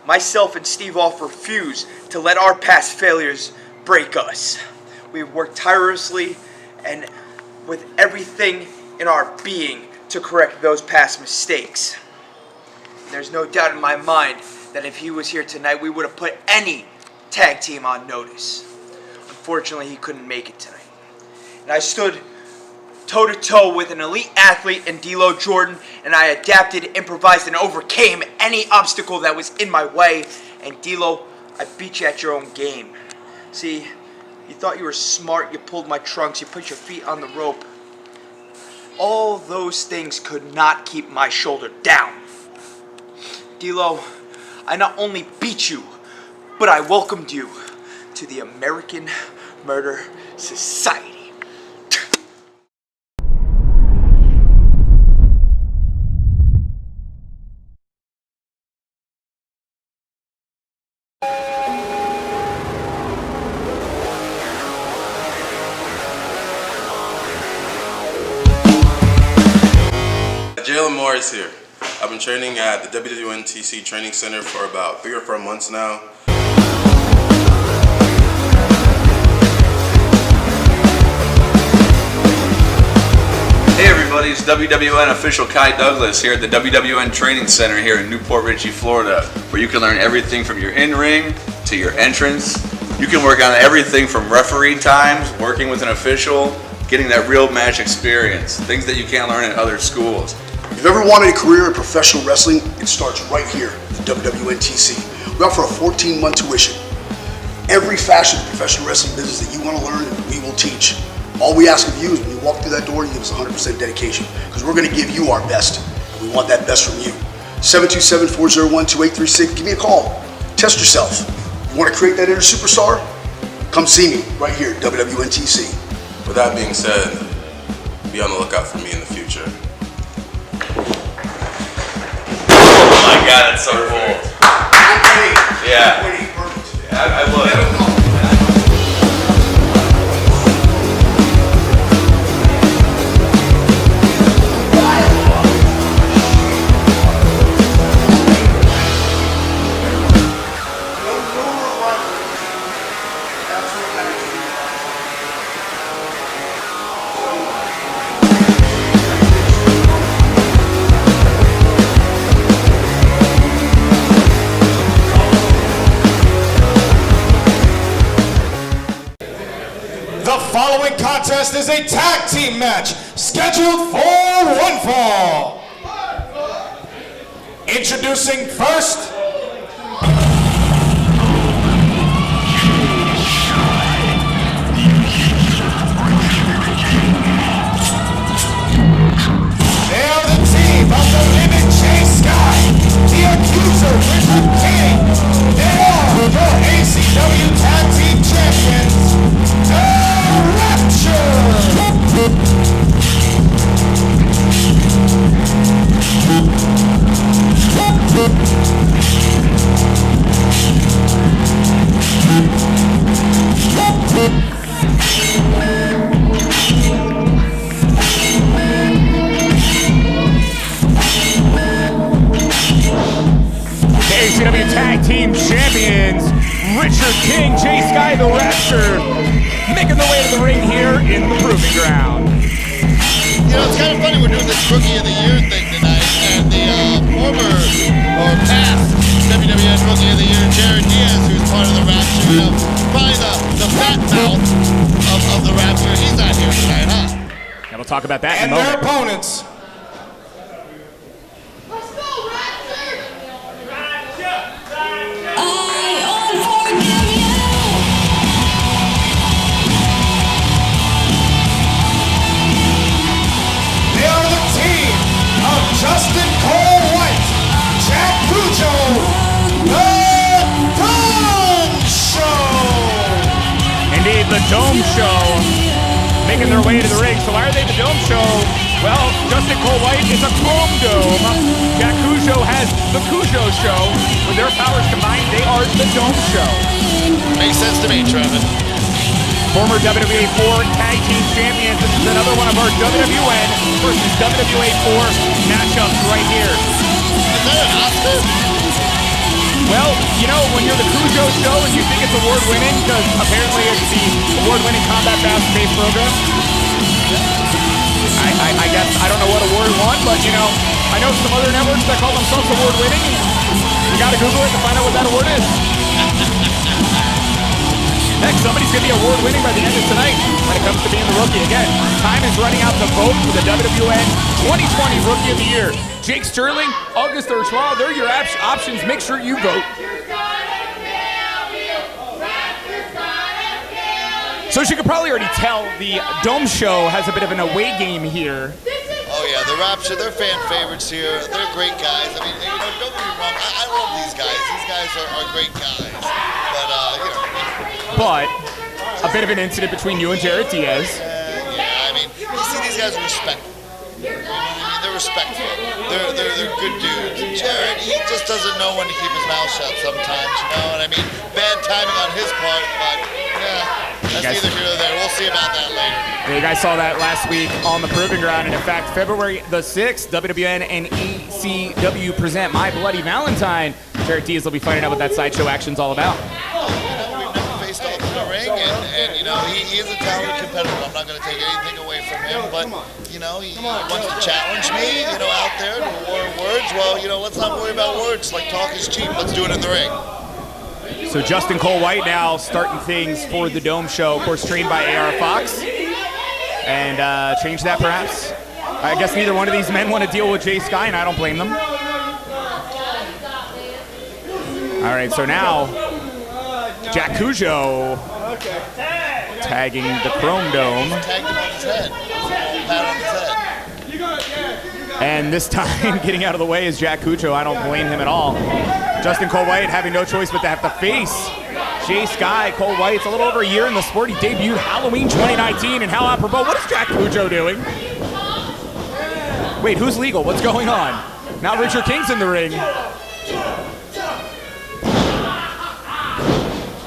Myself and Steve Off refuse to let our past failures break us. We've worked tirelessly and with everything in our being to correct those past mistakes. There's no doubt in my mind that if he was here tonight, we would have put any tag team on notice. Unfortunately, he couldn't make it tonight. And I stood toe-to-toe with an elite athlete in D'Lo Jordan, and I adapted, improvised, and overcame any obstacle that was in my way. And D'Lo, I beat you at your own game. See, you thought you were smart, you pulled my trunks, you put your feet on the rope. all those things could not keep my shoulder down. D'Lo, I not only beat you, but I welcomed you to the American Murder Society. Jalen Morris here. I've been training at the WWNTC training center for about 3 or 4 months now. Hey everybody, it's WWN official Kai Douglas here at the WWN Training Center here in Port Richey, Florida, where you can learn everything from your in-ring to your entrance. You can work on everything from referee times, working with an official, getting that real match experience, things that you can't learn at other schools. If you've ever wanted a career in professional wrestling, it starts right here at the WWNTC. We offer a 14-month tuition. Every facet of the professional wrestling business that you want to learn, we will teach. All we ask of you is when you walk through that door, you give us 100% dedication, because we're going to give you our best, and we want that best from you. 727-401-2836, give me a call. Test yourself. You want to create that inner superstar? Come see me right here at WWNTC. With that being said, be on the lookout for me in the future. Oh my god, that's so cool. Yeah. I would. The following contest is a tag team match scheduled for one fall. Introducing first, they are the team of the Living Chase Sky, the Accuser Richard King. They are the ACW Tag Team Champions, Rapture! The ACW Tag Team Champions, Richard King, Jay Sky, the Rapture, making their way to the ring here in the Proving Ground. You know, it's kind of funny we're doing this Rookie of the Year thing tonight, and the former or past WWN Rookie of the Year, Jared Diaz, who's part of the Rapture, you know, probably the fat mouth of the Rapture, he's not here tonight, huh? And we'll talk about that And in a moment. their opponents. Justin Cole White, Jack Kujo, The Dome Show. Indeed, the Dome Show making their way to the ring. So why are they the Dome Show? Well, Justin Cole White is a chrome dome. Jack Kujo has the Kujo Show. With their powers combined, they are the Dome Show. Makes sense to me, Trevor. Former WWA4 Tag Team Champions. This is another one of our WWN versus WWA4 matchups right here. Is that an Oscar? Well, you know, when you're the Kujo Show and you think it's award-winning, because apparently it's the award-winning combat fast-paced program, I guess, I don't know what award won, but, you know, I know some other networks that call themselves award-winning. You gotta Google it to find out what that award is. Heck, somebody's going to be award-winning by the end of tonight when it comes to being the Rookie. Again, time is running out to vote for the WWN 2020 Rookie of the Year. Jake Sterling, August 3rd, they're your options. Make sure you vote. So as you can probably already tell, the Dome Show has a bit of an away game here. the Rapture, they're fan favorites here. They're great guys. I mean, don't get me wrong. I love these guys. These guys are great guys. But, But a bit of an incident between you and Jared Diaz. Yeah, I mean, you see these guys are respectful. You know what I mean? They're respectful. They're good dudes. Jared, he just doesn't know when to keep his mouth shut sometimes, you know what I mean? Bad timing on his part, but yeah, that's neither here nor there. We'll see about that later. You guys saw that last week on the Proving Ground, and in fact, February the 6th, WWN and ECW present My Bloody Valentine. Jared Diaz will be finding out what that Sideshow action's all about. We've never faced off in the ring, and you know, he is a talented competitor. I'm not going to take anything away from him, but you know, he wants to challenge me, you know, out there to war of words. Well, you know, let's not worry about words. Like, talk is cheap. Let's do it in the ring. So Justin Cole White now starting things for the Dome Show, of course trained by AR Fox. And change that perhaps. I guess neither one of these men want to deal with Jay Sky, and I don't blame them. All right, so now Jack Kujo tagging the Chrome Dome. Tagged him on his head. Pat on his head. And this time getting out of the way is Jack Kujo. I don't blame him at all. Justin Cole White having no choice but to have to face Jay Sky. Cole White's a little over a year in the sport. He debuted Halloween 2019, and how apropos. What is Jack Kujo doing? Wait, who's legal? What's going on? Now Richard King's in the ring.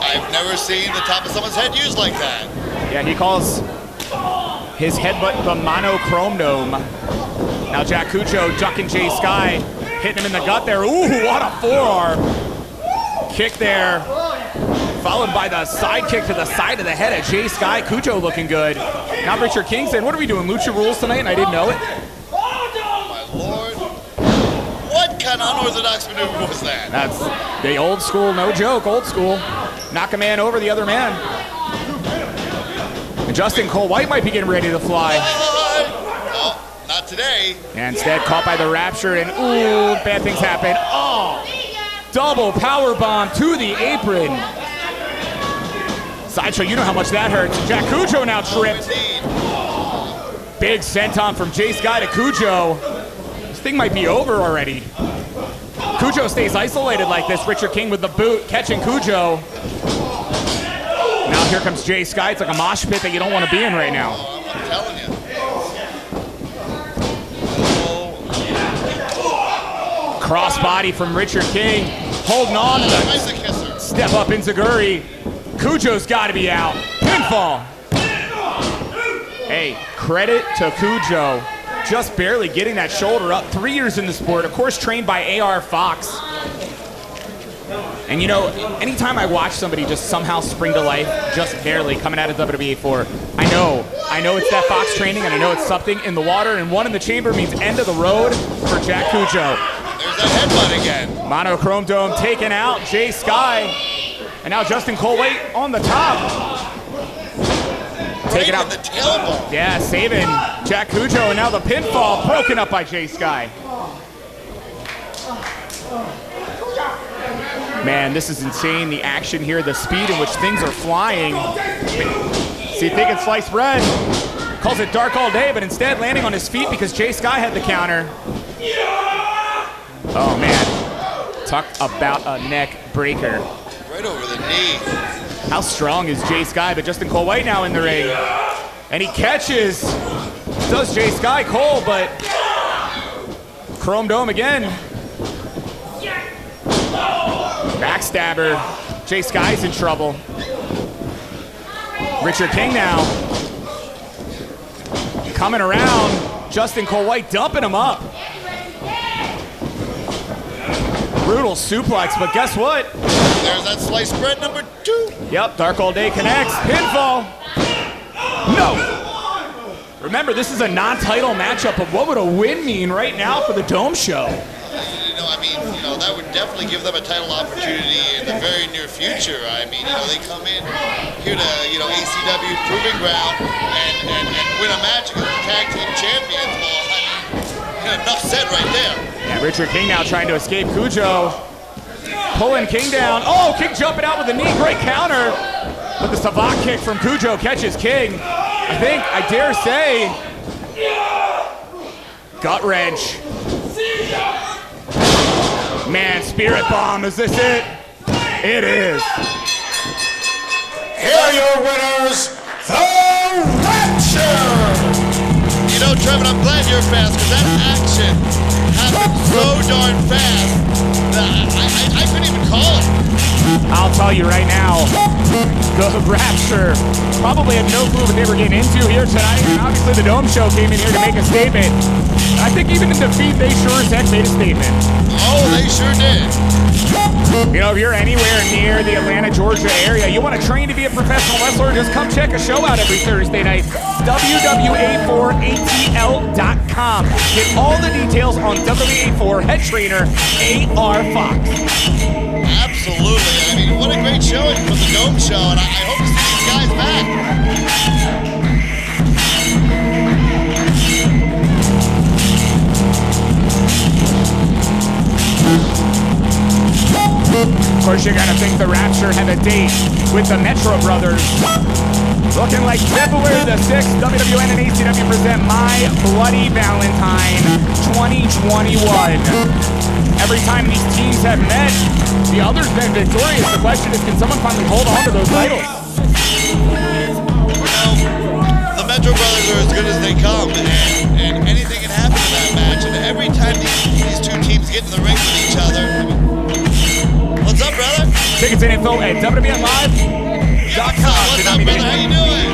I've never seen the top of someone's head used like that. Yeah, he calls his headbutt the monochrome dome. Now Jack Kujo ducking Jay Sky, hitting him in the gut there. Ooh, what a forearm. Kick there, followed by the side kick to the side of the head of Jay Sky. Kujo looking good. Now Richard King saying, what are we doing, Lucha Rules tonight? And I didn't know it. My lord. What kind of unorthodox maneuver was that? That's the old school, no joke, old school. Knock a man over the other man. And Justin Cole White might be getting ready to fly. No, not today. And instead caught by the Rapture, and ooh, bad things happen. Oh, double power bomb to the apron. Sideshow, you know how much that hurts. Jack Kujo now tripped. Big senton from Jay Sky to Kujo. This thing might be over already. Kujo stays isolated like this. Richard King with the boot, catching Kujo. Now here comes Jay Sky. It's like a mosh pit that you don't want to be in right now. I'm telling you. Crossbody from Richard King. Holding on to the step up in Zaguri. Kujo's got to be out. Pinfall. Hey, credit to Kujo. Just barely getting that shoulder up. 3 years in the sport. Of course, trained by AR Fox. And you know, anytime I watch somebody just somehow spring to life, just barely coming out of WWA4, I know it's that Fox training, and I know it's something in the water, and one in the chamber means end of the road for Jack Kujo. There's that headbutt again. Monochrome Dome taken out, Jay Sky. And now Justin Cole White on the top. Taking out the tailbone. Yeah, saving Jack Kujo, and now the pinfall broken up by Jay Sky. Man, this is insane, the action here, the speed in which things are flying. See, thinking sliced bread. Calls it dark all day, but instead landing on his feet because Jay Sky had the counter. Oh man, talk about a neck breaker. Right over the knee. How strong is Jay Sky? But Justin Cole White now in the ring. And he catches. Does Jay Sky Cole, but Chrome Dome again. Backstabber. Jay Sky's in trouble. Richard King now. Coming around. Justin Cole White dumping him up. Brutal suplex, but guess what? There's that sliced bread number 2. Yep, Dark All Day connects. Pinfall. No. Remember, this is a non-title matchup, but what would a win mean right now for the Dome Show? You know, I mean, you know, that would definitely give them a title opportunity in the very near future. I mean, you know, they come in here to, you know, ACW Proving Ground and win a match against the tag team champions. Well, I mean, enough said right there. Yeah, Richard King now trying to escape Kujo. Pulling King down. Oh, King jumping out with a knee. Great counter. But the savate kick from Kujo catches King. I think, I dare say, Gut wrench. Man, Spirit Bomb, is this it? It is. Here are your winners, the Rapture! You know, Trevor, I'm glad you're fast, because that action happened so darn fast that I couldn't even call it. I'll tell you right now, the Rapture probably had no clue what they were getting into here tonight. And obviously the Dome Show came in here to make a statement. I think even in defeat, they sure as heck made a statement. Oh, they sure did. You know, if you're anywhere near the Atlanta, Georgia area, you want to train to be a professional wrestler, just come check a show out every Thursday night. WWA4ATL.com. Get all the details on WWA4 head trainer A.R. Fox. Absolutely. I mean, what a great showing from the Dome Show, and I hope to see these guys back. Of course, you gotta think the Rapture have a date with the Metro Brothers. Looking like February the 6th, WWN and ACW present My Bloody Valentine 2021. Every time these teams have met, the other's been victorious. The question is, can someone finally hold on to those titles? Well, the Metro Brothers are as good as they come, and anything can happen in that match. And every time these two teams get in the ring with each other, what's up, brother? Tickets and info at WWNLive.com. What's up, brother? How you doing?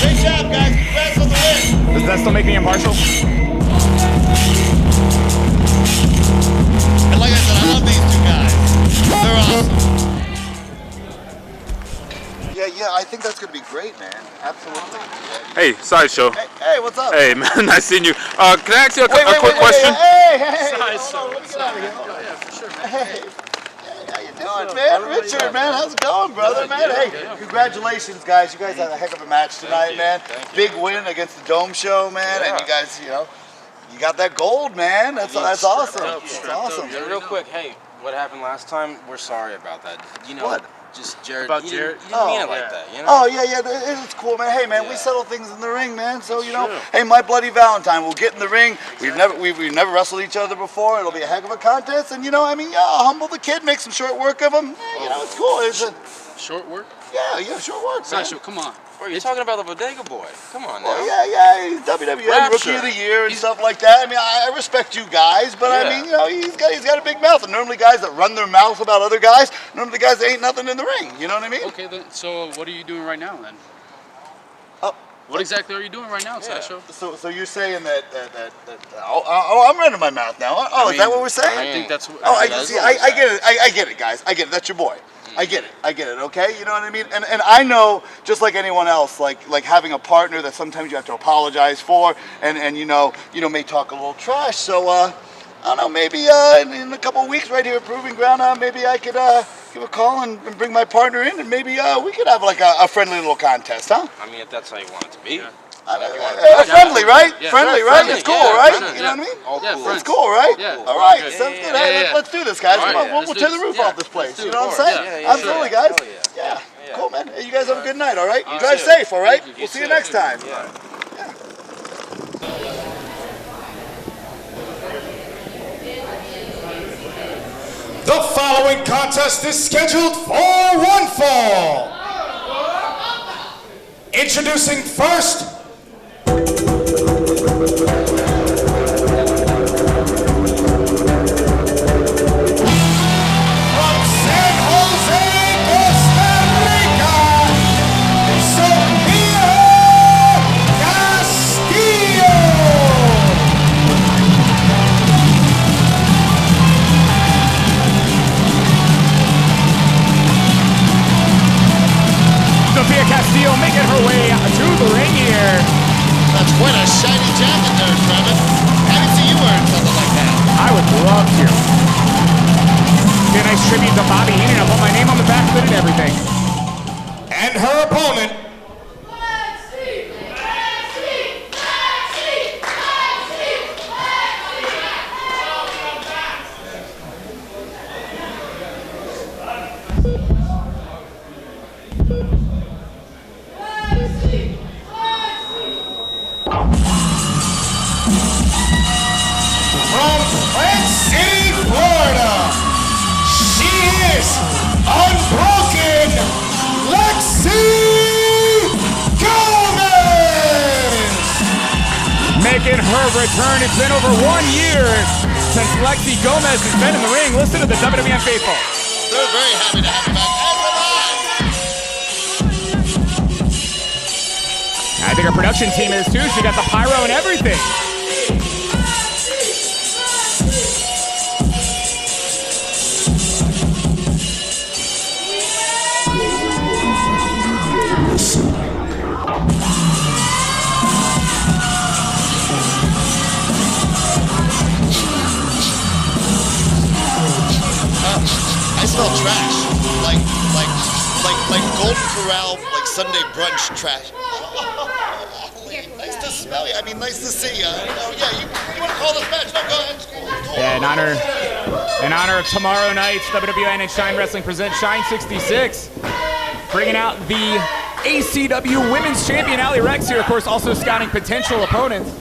Great job, guys. Congrats on the win. Does that still make me impartial? And like I said, I love these two guys. They're awesome. Yeah, I think that's gonna be great, man. Absolutely. Hey, Sideshow. Hey, what's up? Hey, man, nice seeing you. Can I ask you a quick question? Hey, hold on, let me get out of here. Yeah, for sure. Hey, how you doing, man? Richard, man, how's it going, brother, man? Hey, congratulations, guys. You guys had a heck of a match tonight, man. Big win against the Dome Show, man, and you guys, you know, you got that gold, man. That's awesome. That's awesome. Yeah, real quick, hey, what happened last time? We're sorry about that. You know, what? Just Jared. About you Jared? Didn't mean it like that, you know? Oh, yeah, it's cool, man. Hey, man, we settle things in the ring, man. So, you know, hey, My Bloody Valentine, we'll get in the ring. We've never wrestled each other before. It'll be a heck of a contest. And, you know, I mean, I'll humble the kid, make some short work of him. Yeah, you know, it's cool. Short work? Yeah, short work, man. Sideshow, come on. Bro, you're talking about the Bodega Boy. Come on now. Well, yeah, he's WWN Rapture. Rookie of the Year and stuff like that. I mean, I respect you guys, but I mean, you know, he's got a big mouth. And normally guys that run their mouth about other guys, normally guys that ain't nothing in the ring. You know what I mean? Okay, then, so what are you doing right now then? Oh, what exactly are you doing right now, Sideshow? So you're saying that I'm running my mouth now. Oh, is that what we're saying? I think that's what. I get it. I get it, guys. I get it. That's your boy. I get it, okay? You know what I mean? And I know, just like anyone else, like having a partner that sometimes you have to apologize for, and you know, may talk a little trash. So, I don't know, maybe in a couple of weeks right here at Proving Ground, maybe I could give a call and bring my partner in, and maybe we could have like a friendly little contest, huh? I mean, if that's how you want it to be. Friendly, right? Yeah, friendly, right? It's cool, right? You know what I mean? All cool. It's cool, right? Yeah. All right, Good. sounds good. Hey, let's do this, guys. Come on, we'll tear the roof off this place. You know what I'm saying? Absolutely, guys. Yeah. Cool, man. Hey, you guys have a good night, all right? You drive safe, all right? We'll see you next time. The following contest is scheduled for one fall. Introducing first, from San Jose, Costa Rica, Sofia Castillio. Sofia Castillio making her way to the ring here. That's quite a shiny jacket there, Trevor. I didn't see you wearing something like that. I would love to. Be a nice tribute to Bobby Heenan. I'll put my name on the back of it and everything. And her opponent, Unbroken Lexi Gomez! Making her return. It's been over 1 year since Lexi Gomez has been in the ring. Listen to the WWN faithful. They're very happy to have her back. I think our production team is too. She got the pyro and everything. I smell trash, like Golden Corral, like Sunday brunch trash. Nice to smell you. I mean, nice to see you. Yeah, you want to call this match? No, go ahead. It's cool. Yeah, in honor of tomorrow night's WWN and Shine Wrestling present Shine 66, bringing out the ACW Women's Champion Allie Rex here, of course, also scouting potential opponents.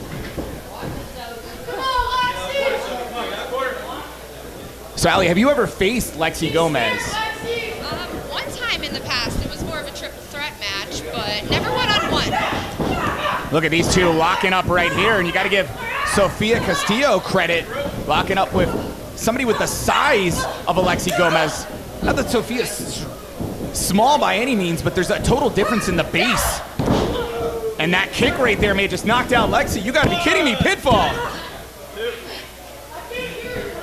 So, Allie, have you ever faced Lexi Gomez? One time in the past, it was more of a triple threat match, but never one-on-one. Look at these two locking up right here, and you got to give Sofia Castillio credit, locking up with somebody with the size of Lexi Gomez. Not that Sofia's small by any means, but there's a total difference in the base. And that kick right there may have just knocked out Lexi. You got to be kidding me, Pitfall.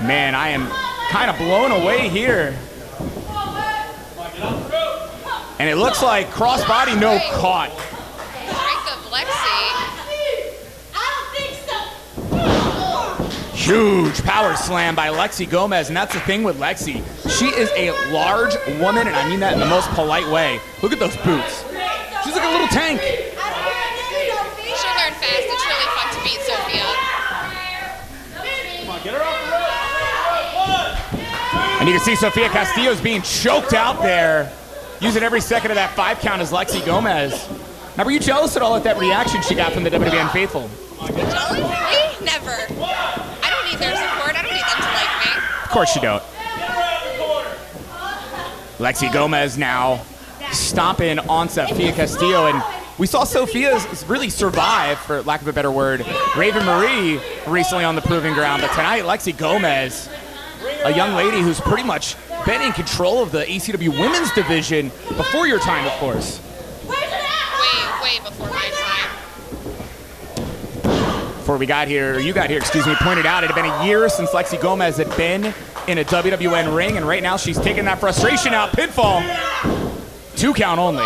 Man, I am kind of blown away here. And it looks like crossbody, no caught. Strength of Lexi. Huge power slam by Lexi Gomez, and that's the thing with Lexi. She is a large woman, and I mean that in the most polite way. Look at those boots. She's like a little tank. She'll learn fast. It's really fun to beat Sofia. Come on, get her off the rope. And you can see Sofia Castillio's being choked out there, using every second of that 5 count as Lexi Gomez. Now, were you jealous at all at that reaction she got from the WWN faithful? Jealous? Me? Never. I don't need their support. I don't need them to like me. Of course you don't. Lexi Gomez now stomping on Sofia Castillio, and we saw Sofia really survive, for lack of a better word, Raven Marie recently on the Proving Ground, but tonight Lexi Gomez, a young lady who's pretty much been in control of the ACW women's division before your time, of course. Way before my time. Before we got here, or you got here, excuse me, pointed out it had been a year since Lexi Gomez had been in a WWN ring, and right now she's taking that frustration out. Pinfall. 2 count only.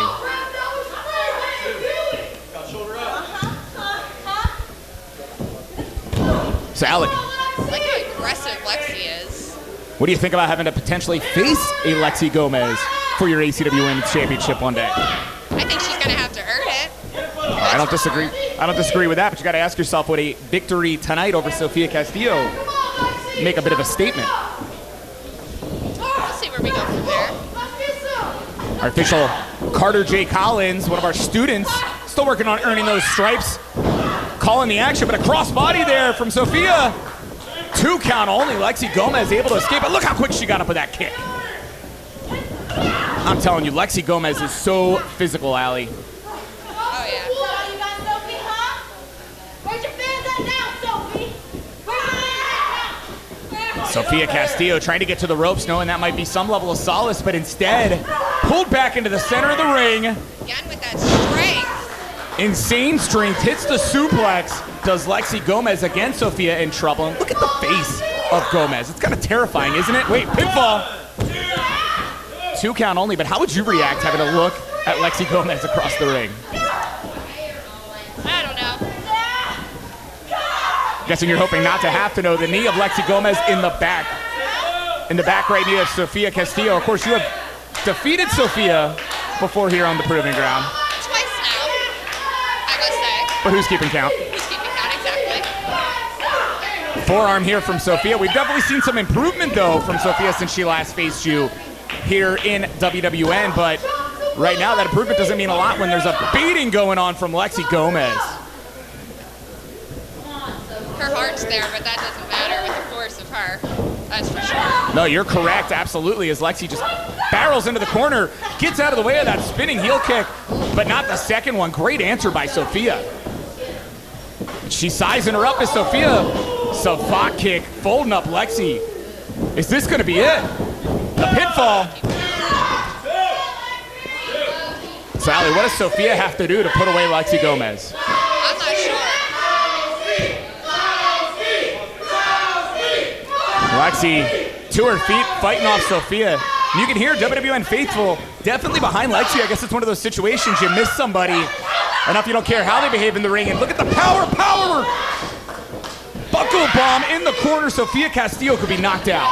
So, Alec, I like how aggressive Lexi is. what do you think about having to potentially face a Lexi Gomez for your ACW Women's Championship one day? I think she's going to have to earn it. I don't disagree. I don't disagree with that, but you got to ask yourself, would a victory tonight over Sofia Castillio make a bit of a statement? We'll see where we go from there. Our official Carter J. Collins, one of our students, still working on earning those stripes, calling the action, but a crossbody there from Sofia. 2 count only. Lexi Gomez able to escape, but look how quick she got up with that kick. I'm telling you, Lexi Gomez is so physical, Allie. Oh, yeah. Sofia Castillio trying to get to the ropes, knowing that might be some level of solace, but instead pulled back into the center of the ring. Again with that strength. Insane strength, hits the suplex. Does Lexi Gomez against Sofia in trouble? And look at the face of Gomez. It's kind of terrifying, isn't it? Wait, pinfall. 2 count only, but how would you react having a look at Lexi Gomez across the ring? I don't know. Guessing you're hoping not to have to know the knee of Lexi Gomez in the back. In the back right knee of Sofia Castillio. Of course, you have defeated Sofia before here on the Proving Ground. Twice now, I must say. But who's keeping count? Who's keeping count, exactly. Forearm here from Sofia. We've definitely seen some improvement, though, from Sofia since she last faced you here in WWN. But right now, that improvement doesn't mean a lot when there's a beating going on from Lexi Gomez. Her heart's there, but that doesn't matter with the force of her. That's for sure. No, you're correct, absolutely, as Lexi just barrels into the corner, gets out of the way of that spinning heel kick, but not the second one. Great answer by Sofia. She's sizing her up as Sofia. Sofia kick, folding up Lexi. Is this gonna be it? The pinfall. So, Allie, what does Sofia have to do to put away Lexi Gomez? I'm not sure. Lexi to her feet, fighting off Sofia. And you can hear WWN faithful definitely behind Lexi. I guess it's one of those situations you miss somebody enough you don't care how they behave in the ring. And look at the power! Buckle bomb in the corner. Sofia Castillio could be knocked out.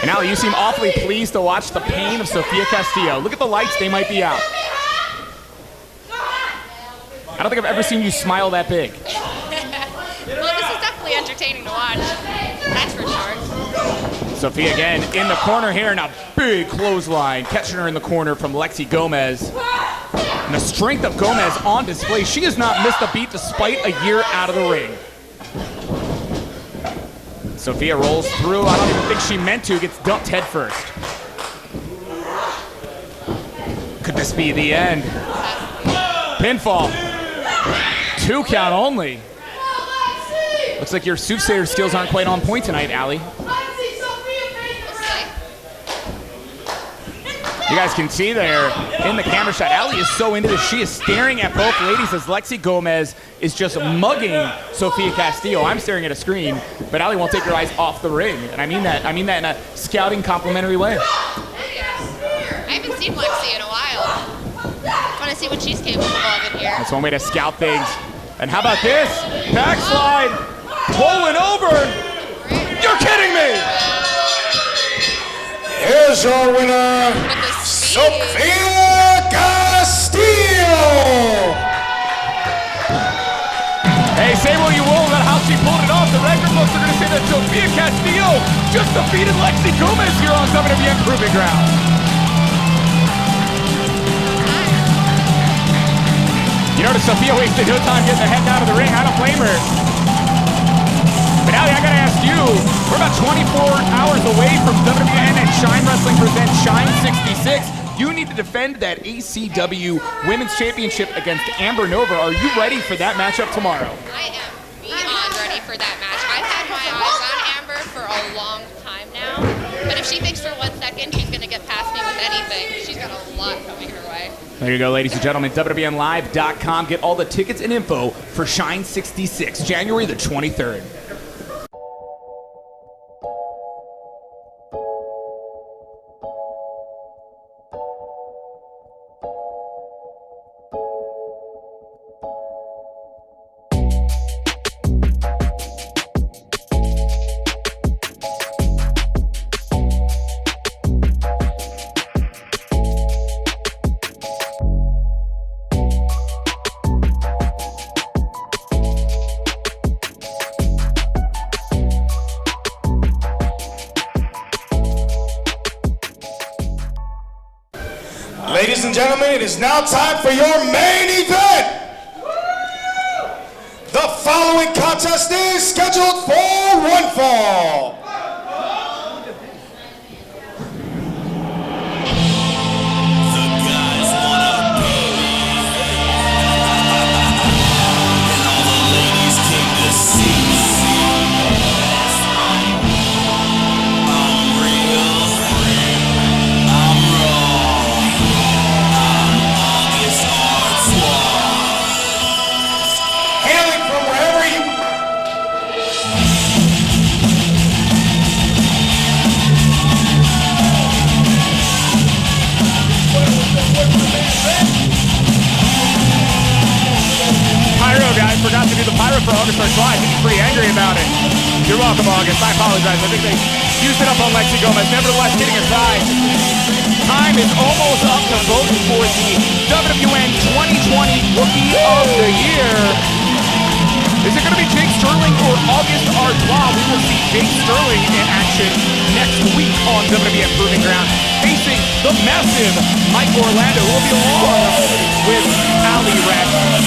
And Allie, you seem awfully pleased to watch the pain of Sofia Castillio. Look at the lights, they might be out. I don't think I've ever seen you smile that big. Well, this is definitely entertaining to watch. That's for sure. Sofia again in the corner here, and a big clothesline. Catching her in the corner from Lexi Gomez. And the strength of Gomez on display. She has not missed a beat despite a year out of the ring. Sofia rolls through. I don't even think she meant to. Gets dumped head first. Could this be the end? Pinfall. 2 count only. Looks like your soothsayer skills aren't quite on point tonight, Allie. You guys can see there in the camera shot, Allie is so into this. She is staring at both ladies as Lexi Gomez is just mugging Sofia Castillio. I'm staring at a screen, but Allie won't take her eyes off the ring. And I mean that in a scouting, complimentary way. I haven't seen Lexi in a while. I want to see what she's capable of in here. That's one way to scout things. And how about this? Backslide, rolling over. You're kidding me! Here's your winner, Sofia Castillio! Hey, say what you will about how she pulled it off. The record books are going to say that Sofia Castillio just defeated Lexi Gomez here on WWN Proving Ground. You notice Sofia wasted no time getting the heck out of the ring. I don't blame her. But Allie, I gotta ask you, we're about 24 hours away from WWN and Shine Wrestling presents Shine 66. You need to defend that ACW Women's Championship against Amber Nova. Are you ready for that matchup tomorrow? I am beyond ready for that match. I've had my eyes on Amber for a long time now, but if she thinks for 1 second she's gonna get past me with anything, she's got a lot coming her way. There you go, ladies and gentlemen. WWNLive.com. Get all the tickets and info for Shine 66, January the 23rd. Ladies and gentlemen, it is now time for your main event. The following contest is scheduled for one fall. Forgot to do the pyro for August first. I think he's pretty angry about it. You're welcome, August. I apologize. I think they used it up on Lexi Gomez. Nevertheless, getting aside. Time is almost up to vote for the WWN 2020 Rookie of the Year. Is it going to be Jake Sterling or August Artois? We will see Jake Sterling in action next week on WWN Proving Ground, facing the massive Mike Orlando, who will be along with Ali Rapture.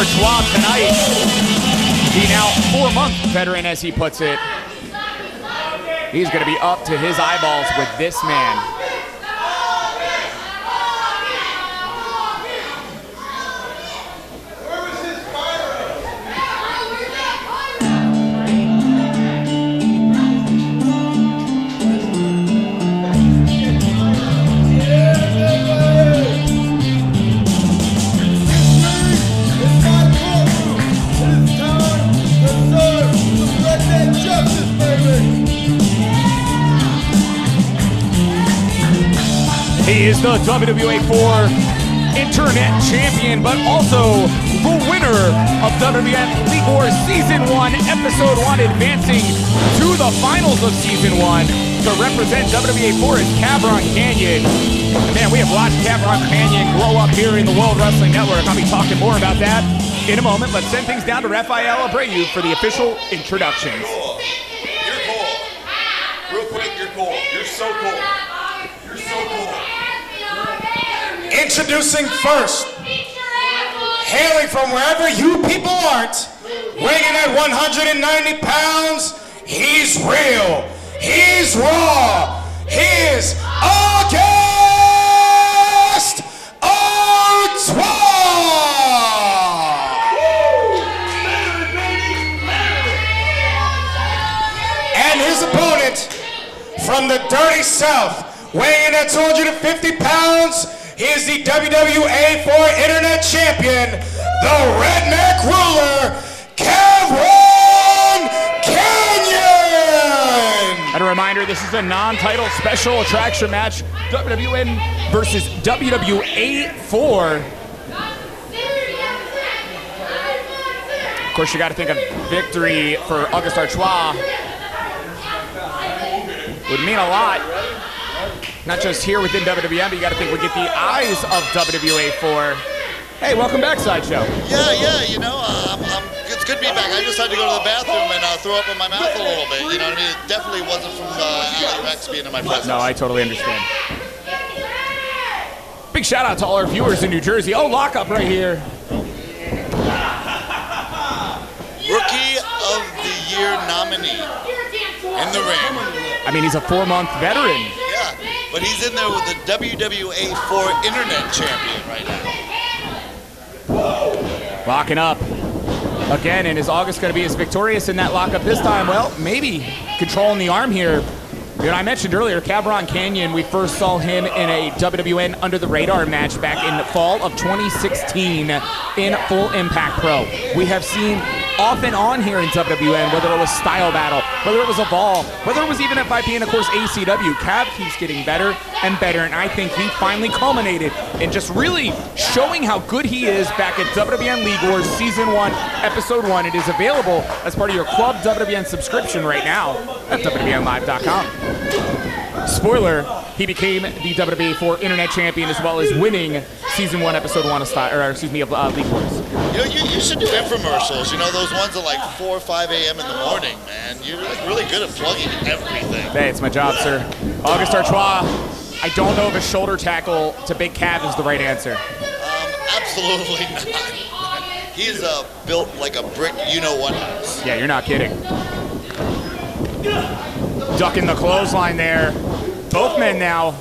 Artois tonight. The now 4-month veteran, as he puts it. He's going to be up to his eyeballs with this man. He is the WWA4 Internet Champion, but also the winner of WWN League Wars Season 1, Episode 1, advancing to the finals of Season 1 to represent WWA4 is Cabron Canyon. Man, we have watched Cabron Canyon grow up here in the World Wrestling Network. I'll be talking more about that in a moment. Let's send things down to Rafael Abreu for the official introductions. You're cool. Real quick, you're cool. You're so cool. You're so cool. Introducing first, hailing from wherever you people aren't, weighing at 190 pounds, he's real, he's raw, he's August Artois! And his opponent from the dirty South, weighing at 250 pounds, he is the WWA4 Internet Champion, the Redneck Ruler, Cabron Canyon! And a reminder, this is a non-title special attraction match, WWN versus WWA4. Of course, you got to think a victory for August Artois would mean a lot. Not just here within WWN, but you got to think we get the eyes of WWA4. Hey, welcome back, Sideshow. Yeah, you know, it's good to be back. I just had to go to the bathroom and throw up in my mouth a little bit. You know what I mean? It definitely wasn't from Ali Rex being in my presence. No, I totally understand. Big shout out to all our viewers in New Jersey. Oh, lockup right here. Rookie of the Year nominee in the ring. I mean, he's a 4-month veteran. Yeah, but he's in there with the WWA4 Internet Champion right now. Locking up again, and is August going to be as victorious in that lockup this time? Well, maybe controlling the arm here. You know, I mentioned earlier, Cabron Canyon, we first saw him in a WWN Under the Radar match back in the fall of 2016 in Full Impact Pro. We have seen off and on here in WWN, whether it was Style Battle, whether it was Evolve, whether it was even FIP, and of course ACW. Cav keeps getting better and better, and I think he finally culminated in just really showing how good he is back at WWN League Wars Season 1, Episode 1. It is available as part of your Club WWN subscription right now at WWNLive.com. Spoiler, he became the WWA4 Internet Champion as well as winning Season 1, Episode 1 of League Wars. You know, you should do infomercials, you know, those ones at like 4 or 5 a.m. in the morning, man. You're like really good at plugging everything. Hey, it's my job, sir. August Artois, I don't know if a shoulder tackle to Big Cav is the right answer. Absolutely not. He's built like a brick you-know-what house. Yeah, you're not kidding. Ducking the clothesline there. Both men now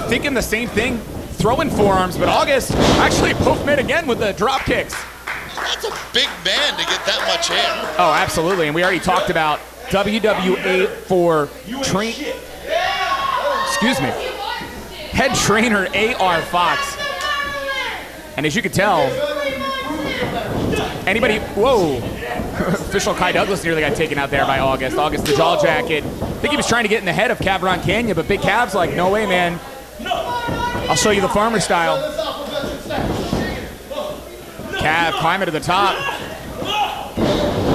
thinking the same thing, throwing forearms, but August actually both men again with the drop kicks. That's a big man to get that much hair. Oh, absolutely, and we already talked about WWA4 head trainer A.R. Fox. And as you can tell, official Kai Douglas nearly got taken out there by August. August, the jaw jacket. I think he was trying to get in the head of Cabron Canyon, but Big Cav's like, no way, man. I'll show you the farmer style. Cav climbing to the top.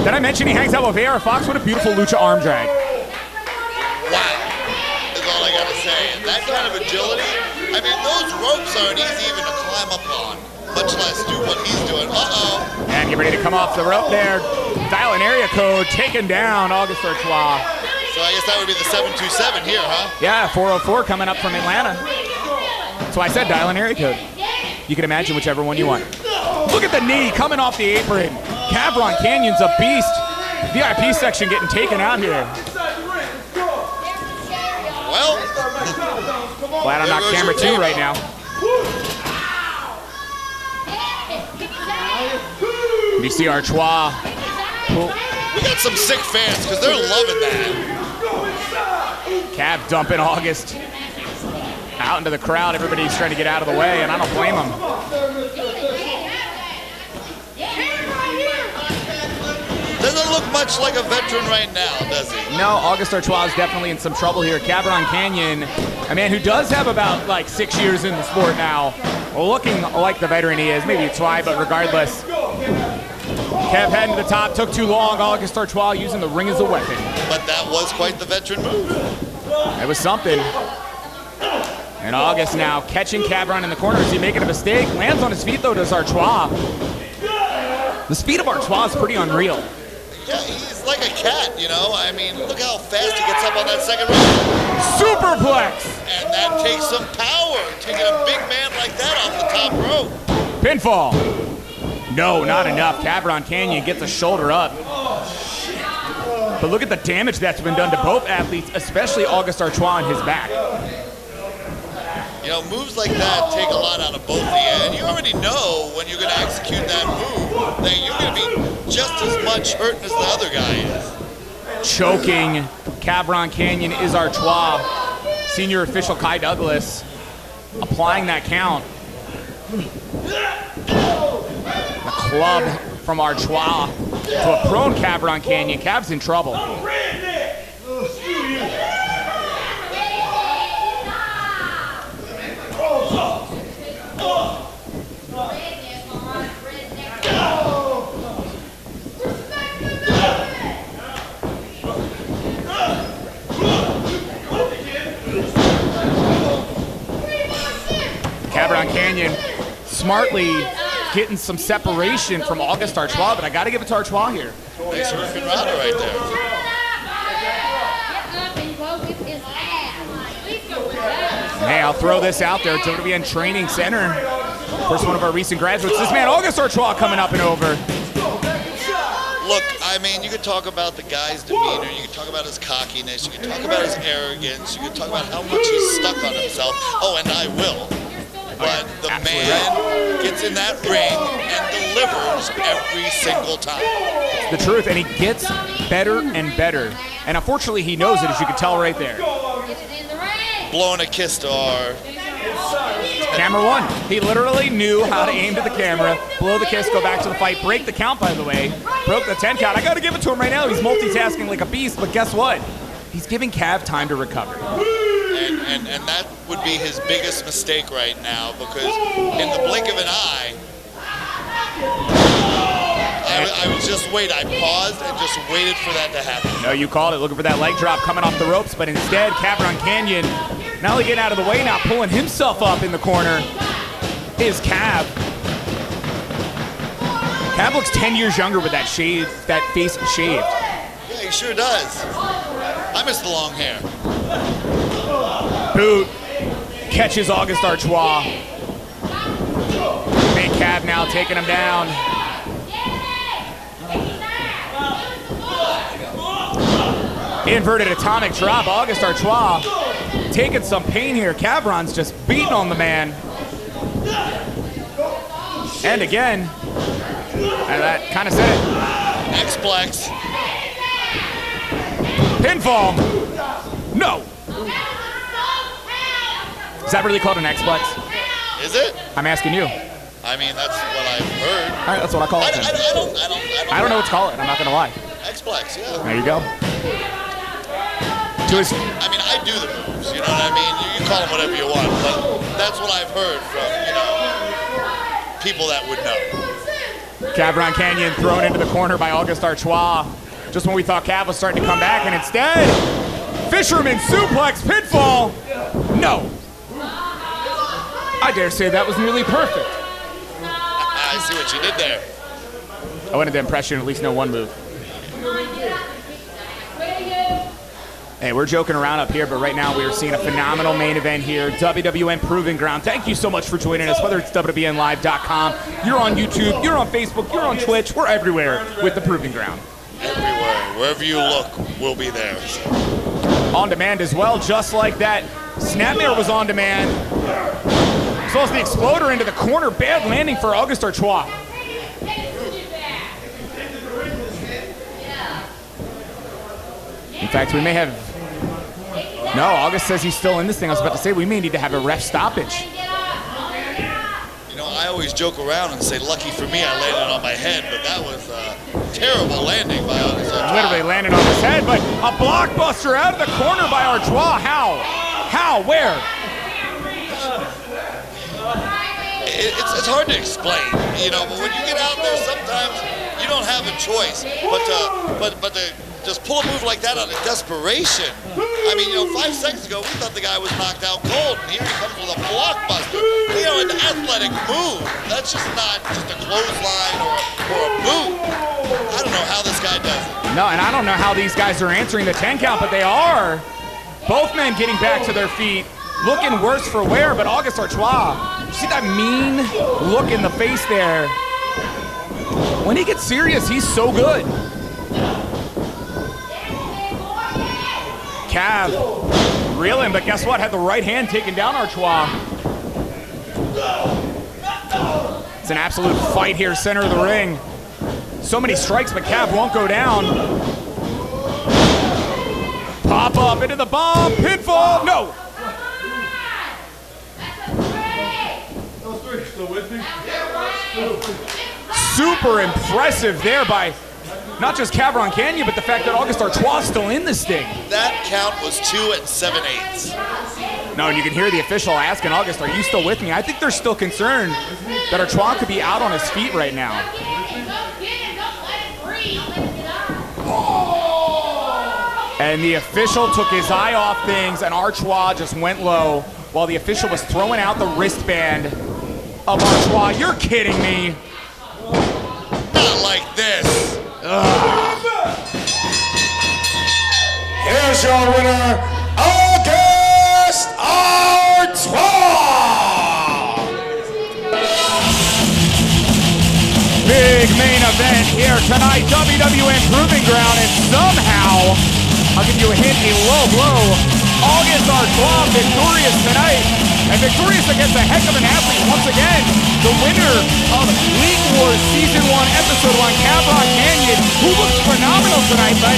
Did I mention he hangs out with A.R. Fox? What a beautiful lucha arm drag. Wow, is all I gotta say. And that kind of agility, I mean, those ropes aren't easy even to climb up on, much less do what he's doing. Uh-oh. And get ready to come off the rope there. Dial an area code, taken down August Artois. So I guess that would be the 727 here, huh? Yeah, 404 coming up from Atlanta. That's why I said dial an area code. You can imagine whichever one you want. Look at the knee coming off the apron. Cabron Canyon's a beast. VIP section getting taken out here. Well, glad I'm not camera 2 right now. You see Artois. We got some sick fans because they're loving that. Cav dumping August out into the crowd. Everybody's trying to get out of the way, and I don't blame them. Doesn't look much like a veteran right now, does he? No, August Artois is definitely in some trouble here. Cabron Canyon, a man who does have about like 6 years in the sport now, looking like the veteran he is. Maybe it's why, but regardless. Kev heading to the top, took too long. August Artois using the ring as a weapon. But that was quite the veteran move. It was something. And August now catching Cabron in the corner. Is he making a mistake? Lands on his feet though, does Artois. The speed of Artois is pretty unreal. Yeah, he's like a cat, you know? I mean, look how fast he gets up on that second rope. Superplex! And that takes some power, taking a big man like that off the top rope. Pinfall. No, not enough. Cabron Canyon gets a shoulder up. But look at the damage that's been done to both athletes, especially August Artois on his back. You know, moves like that take a lot out of both of you, and you already know when you're going to execute that move that you're going to be just as much hurting as the other guy is. Choking Cabron Canyon is Artois. Senior official Kai Douglas applying that count. The club from Artois to a prone Cabron Canyon. Cav's in trouble. Cabron Canyon smartly getting some separation from August Artois, but I got to give it to Artois here. Nice working router right there. Hey, I'll throw this out there. WWN Training Center. Of course, one of our recent graduates. This man, August Artois, coming up and over. Look, I mean, you could talk about the guy's demeanor, you could talk about his cockiness, you could talk about his arrogance, you could talk about how much he's stuck on himself. Oh, and I will. But the man gets in that ring and delivers every single time. The truth, and he gets better and better. And unfortunately, he knows it, as you can tell right there. Blowing a kiss to our... Camera 1. He literally knew how to aim to the camera, blow the kiss, go back to the fight, break the count, by the way. Broke the 10 count. I got to give it to him right now. He's multitasking like a beast, but guess what? He's giving Cav time to recover. And that would be his biggest mistake right now, because in the blink of an eye, I was just waiting. I paused and just waited for that to happen. No, you called it. Looking for that leg drop coming off the ropes, but instead, Cabron Canyon, not only getting out of the way, now pulling himself up in the corner is Cav. Cav looks 10 years younger with that shave, that face shaved. Yeah, he sure does. I miss the long hair. Boot catches August Artois. Big Cav now taking him down. Inverted atomic drop. August Artois taking some pain here. Cabron's just beating on the man. And again, and that kind of said it. X-Plex. Pinfall. No. Is that really called an X-Plex? Is it? I'm asking you. I mean, that's what I've heard. All right, that's what I call it then. I don't know what to call it. I'm not going to lie. X-Plex, yeah. There you go. I mean, I do the moves, you know what I mean? You call them whatever you want, but that's what I've heard from, you know, people that would know. Cabron Canyon thrown into the corner by August Artois. Just when we thought Cav was starting to come back, and instead, Fisherman suplex, pinfall. No. I dare say that was nearly perfect. I see what you did there. I wanted to impress you and at least know one move. Hey, we're joking around up here, but right now we are seeing a phenomenal main event here. WWN Proving Ground. Thank you so much for joining us, whether it's WWNLive.com, you're on YouTube, you're on Facebook, you're on Twitch. We're everywhere with the Proving Ground. Everywhere. Wherever you look, we'll be there. On demand as well, just like that. Snapmare was on demand. As well as the exploder into the corner. Bad landing for Auguste Artois. In fact, we may have... No, August says he's still in this thing. I was about to say we may need to have a ref stoppage. You know, I always joke around and say, lucky for me, I landed on my head, but that was a terrible landing by Auguste Artois. Literally landed on his head, but a blockbuster out of the corner by Artois. How? How? Where? It's hard to explain, you know, but when you get out there, sometimes you don't have a choice but to just pull a move like that out of desperation. I mean, you know, 5 seconds ago, we thought the guy was knocked out cold, and here he comes with a blockbuster. You know, an athletic move. That's just not just a clothesline or a boot. I don't know how this guy does it. No, and I don't know how these guys are answering the 10 count, but they are. Both men getting back to their feet, looking worse for wear, but Auguste Artois, you see that mean look in the face there? When he gets serious, he's so good. Cav reeling, but guess what? Had the right hand taken down Artois. It's an absolute fight here, center of the ring. So many strikes, but Cav won't go down. Pop up into the bomb, pinfall, no. Super impressive there by not just Cavron Canyon, but the fact that Auguste Artois is still in this thing. That count was 2 7/8. No, and you can hear the official asking Auguste, are you still with me? I think they're still concerned that Artois could be out on his feet right now. And the official took his eye off things, and Artois just went low while the official was throwing out the wristband of Artois. You're kidding me. Not like this. Here's your winner, Auguste Artois! Big main event here tonight, WWN Proving Ground, and somehow, I'll give you a hint, a low blow. Auguste Artois victorious tonight, and victorious against a heck of an athlete once again. The winner of League Wars Season 1, Episode 1, Cavron Canyon, who looks phenomenal tonight, but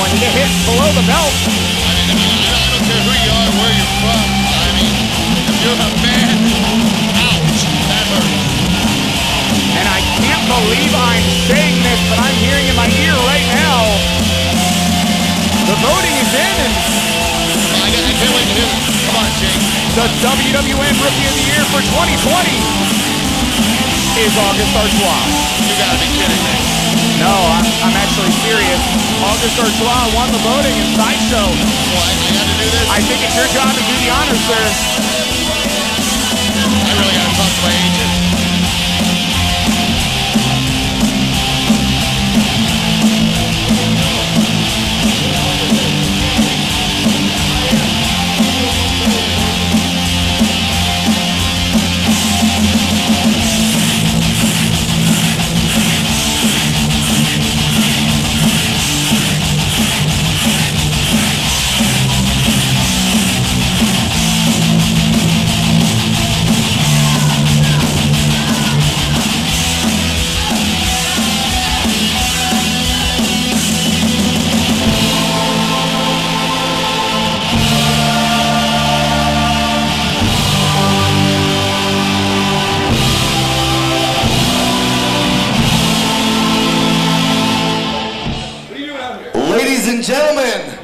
when you get hit below the belt. I don't care who you are, where you're from. I mean, if you're a man, ouch, that hurts. And I can't believe I'm saying this, but I'm hearing in my ear right now. The voting is in, and I can't wait to hear this. Come on, Jake. The WWN Rookie of the Year for 2020 is Auguste Artois. You gotta be kidding me. No, I'm actually serious. Auguste Artois won the voting in Sideshow. Well, I had to do this? I think it's your job to do the honors, sir. I really gotta talk to my agent. Ladies and gentlemen,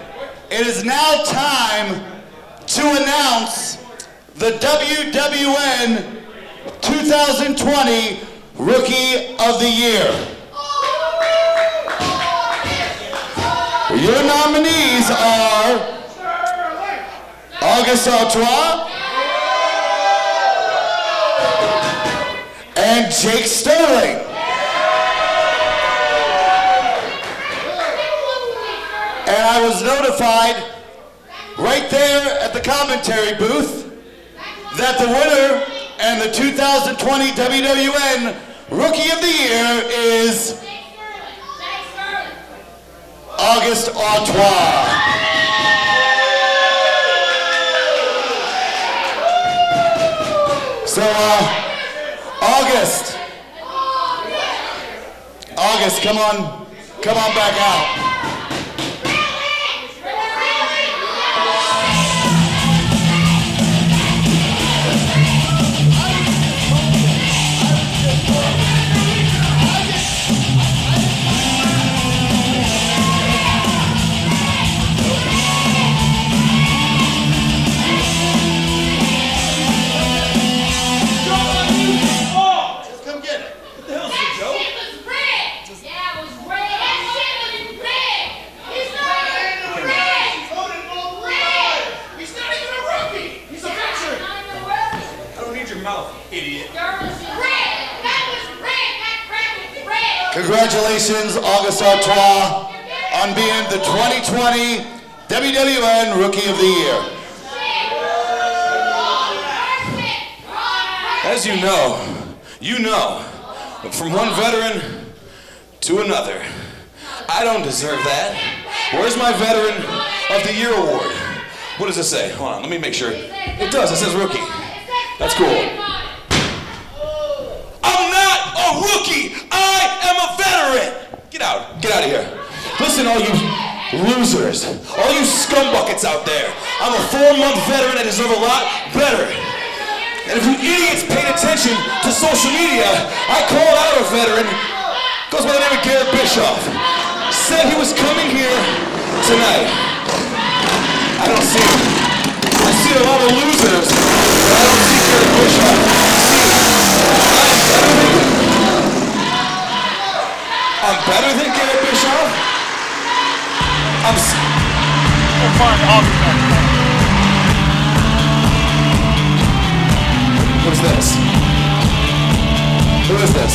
it is now time to announce the WWN 2020 Rookie of the Year. Your nominees are Auguste Artois and Jake Sterling. And I was notified right there at the commentary booth that the winner and the 2020 WWN Rookie of the Year is August Artois. So, August, come on back out. Congratulations, August Artois, on being the 2020 WWN Rookie of the Year. As you know, from one veteran to another. I don't deserve that. Where's my Veteran of the Year award? What does it say? Hold on, let me make sure. It does, it says rookie. That's cool. I'm not a rookie, I am a veteran! Get out of here. Listen, all you losers, all you scumbuckets out there, I'm a 4-month veteran, I deserve a lot better. And if you idiots paid attention to social media, I called out a veteran, goes by the name of Garrett Bischoff, said he was coming here tonight. I don't see him. I see a lot of losers, but I don't see Garrett Bischoff. I'm better than Garrett Bischoff? What is this? Who is this?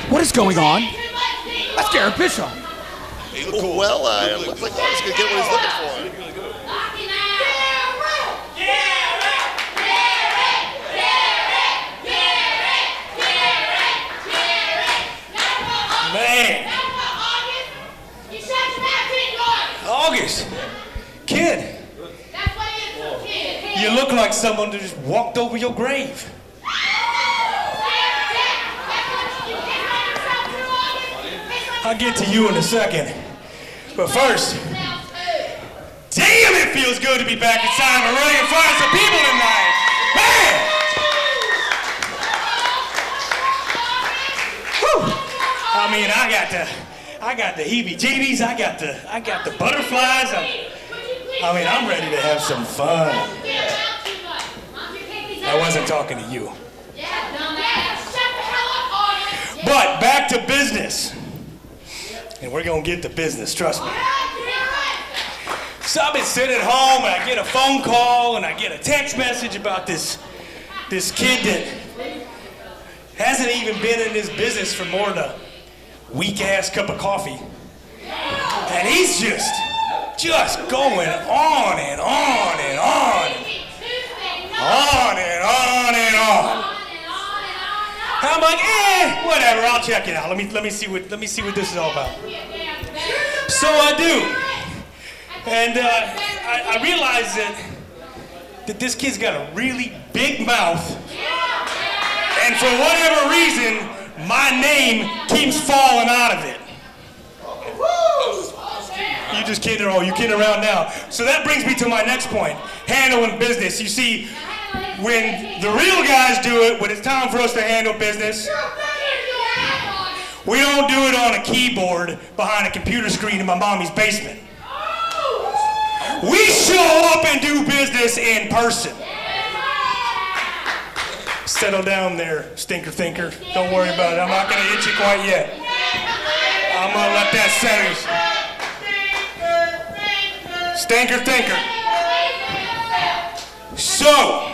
What is going on? That's Garrett Bischoff. Well, it looks like he's going to get what he's looking for. Man. August. Kid. You look like someone that just walked over your grave. I'll get to you in a second. But first, damn, it feels good to be back in time and ready in front of some people tonight. Man! Whew. I mean, I got the heebie-jeebies, I got the butterflies. I mean, I'm ready to have some fun. I wasn't talking to you. But back to business. And we're gonna get to business, trust me. So I've been sitting at home and I get a phone call and I get a text message about this kid that hasn't even been in this business for more than a weak-ass cup of coffee. And he's just going on and on and on. On and on and on. I'm like, whatever. I'll check it out. Let me see what this is all about. So I do, and I realize that this kid's got a really big mouth, and for whatever reason, my name keeps falling out of it. You just kidding around? You kidding around now? So that brings me to my next point: handling business. You see, when the real guys do it, when it's time for us to handle business, we don't do it on a keyboard behind a computer screen in my mommy's basement. We show up and do business in person. Settle down there, stinker thinker. Don't worry about it. I'm not going to hit you quite yet. I'm going to let that settle. Stinker thinker. So,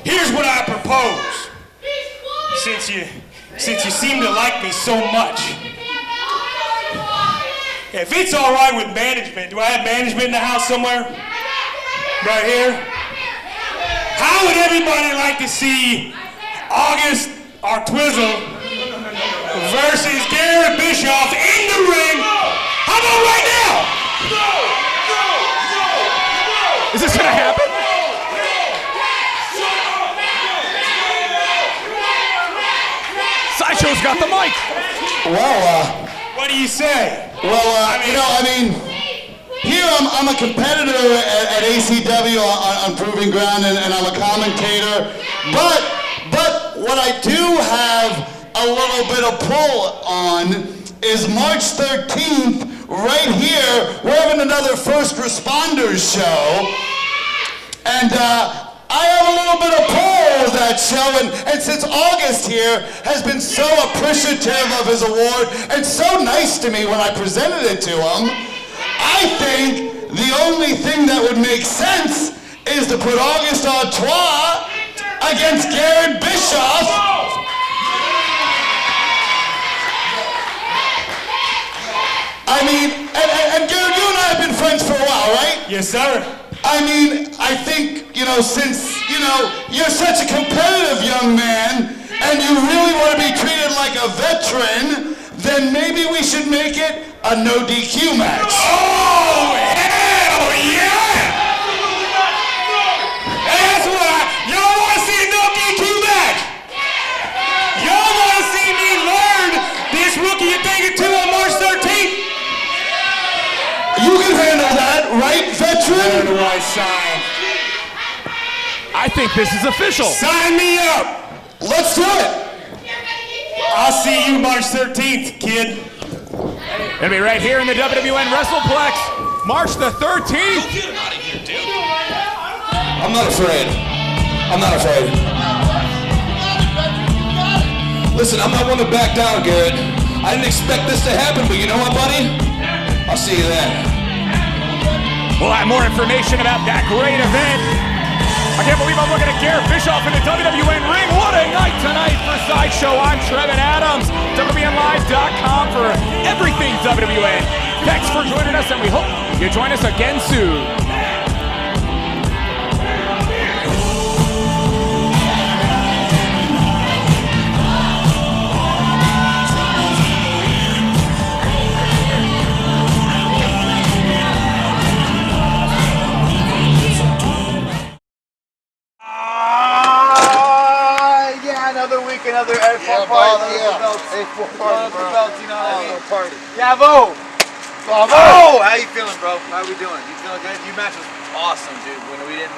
here's what I propose. Since you seem to like me so much. If it's all right with management, do I have management in the house somewhere? Right here? How would everybody like to see August or Twizzle versus Garrett Bischoff in the ring? How about right now? Is this gonna happen? Sideshow's got the mic. Well, what do you say? Well, here I'm a competitor at ACW on Proving Ground, and I'm a commentator. But what I do have a little bit of pull on is March 13th, right here. We're having another First Responders show, and I have a little bit of pull of that show, and since August here has been so appreciative of his award and so nice to me when I presented it to him, I think the only thing that would make sense is to put August Artois against Garrett Bischoff. I mean, and Garrett, you and I have been friends for a while, right? Yes, sir. I mean, I think, since, you're such a competitive young man and you really want to be treated like a veteran, then maybe we should make it a no DQ match. Oh, hell yeah! That's right. Y'all want to see a no DQ match? Y'all want to see me learn this rookie you think it to on March 13th? You can handle that, right, veteran? Where do I sign? I think this is official. Sign me up. Let's do it. I'll see you March 13th, kid. It'll be right here in the WWN WrestlePlex, March the 13th. Go get him out of here, dude. I'm not afraid. I'm not afraid. Listen, I'm not one to back down, Garrett. I didn't expect this to happen, but you know what, buddy? I'll see you then. We'll have more information about that great event. I can't believe I'm looking at Garrett Bischoff in the WWN ring. What a night tonight for Sideshow. I'm Trevin Adams, WWNLive.com for everything WWN. Thanks for joining us, and we hope you join us again soon. Another A4 party, A4 party, you know what I mean? Party. Bravo! Bravo! How you feeling, bro? How we doing? You feeling good? Your match was awesome, dude. When we didn't,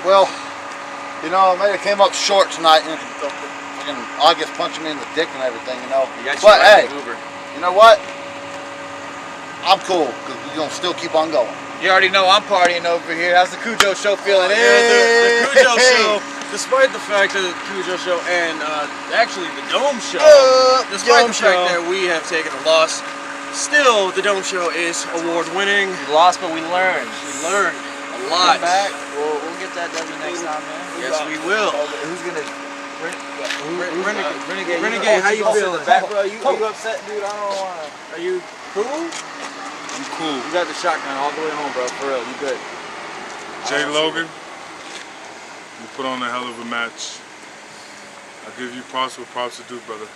Well, I might have came up short tonight. Fucking August punching me in the dick and everything, But hey, you know what? I'm cool because we're gonna still keep on going. You already know I'm partying over here. How's the Kujo show feeling? The Kujo show. Despite the fact that the Kujo show and actually the Dome show, despite the fact that we have taken a loss, still the Dome show is award-winning. We lost, but we learned. We learned a lot. Come back. We'll get that W next time, man. Yes, we will. Who's gonna? Renegade, how you feeling? Back, bro. Are you upset, dude? I don't wanna. Are you cool? I'm cool. You got the shotgun all the way home, bro. For real, you good? Jay Logan. We put on a hell of a match. I give you props what props to do, brother.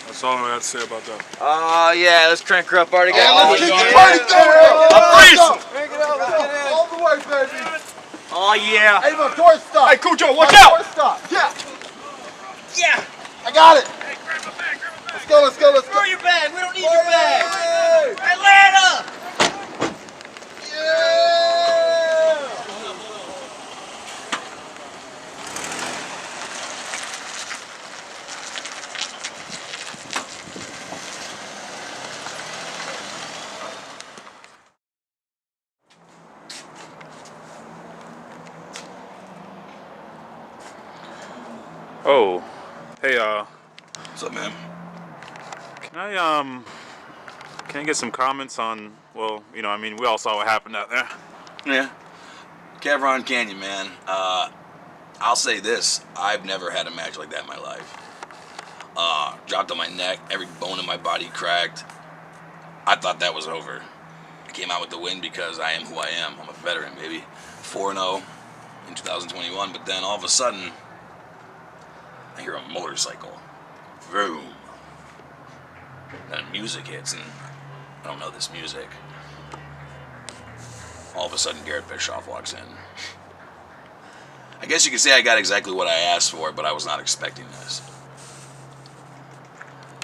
That's all I have to say about that. Oh, yeah, let's crank her up, Artie. Let's keep the party going. I'm freezing. Crank it out, let's get in. All the way, baby. Oh, yeah. Hey, my door stop. Hey, Kujo, watch My out. door stop. Yeah. Yeah. I got it. Hey, grab my bag, Let's go, let's go, let's go. Throw your bag. We don't need your bag. Atlanta. Yeah. Oh, hey, What's up, man? can I get some comments on, well, you know, I mean, we all saw what happened out there. Yeah. Cavron Canyon, man. I'll say this. I've never had a match like that in my life. Dropped on my neck, every bone in my body cracked. I thought that was over. I came out with the win because I am who I am. I'm a veteran, baby. 4-0 in 2021, but then all of a sudden, I hear a motorcycle. Vroom. Then music hits, and I don't know this music. All of a sudden, Garrett Bischoff walks in. I guess you could say I got exactly what I asked for, but I was not expecting this.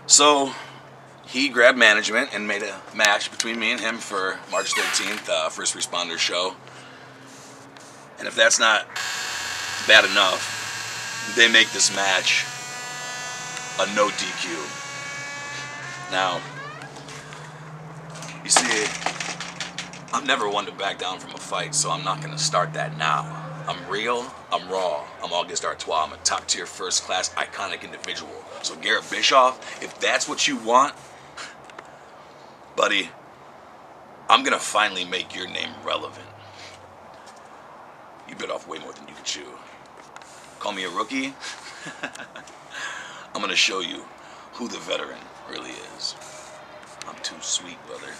So, he grabbed management and made a match between me and him for March 13th, First Responders Show. And if that's not bad enough, they make this match a no DQ. Now, you see, I'm never one to back down from a fight, so I'm not going to start that now. I'm real, I'm raw, I'm Auguste Artois, I'm a top-tier, first-class, iconic individual. So Garrett Bischoff, if that's what you want, buddy, I'm going to finally make your name relevant. You bit off way more than you could chew. Call me a rookie? I'm going to show you who the veteran really is. I'm too sweet, brother.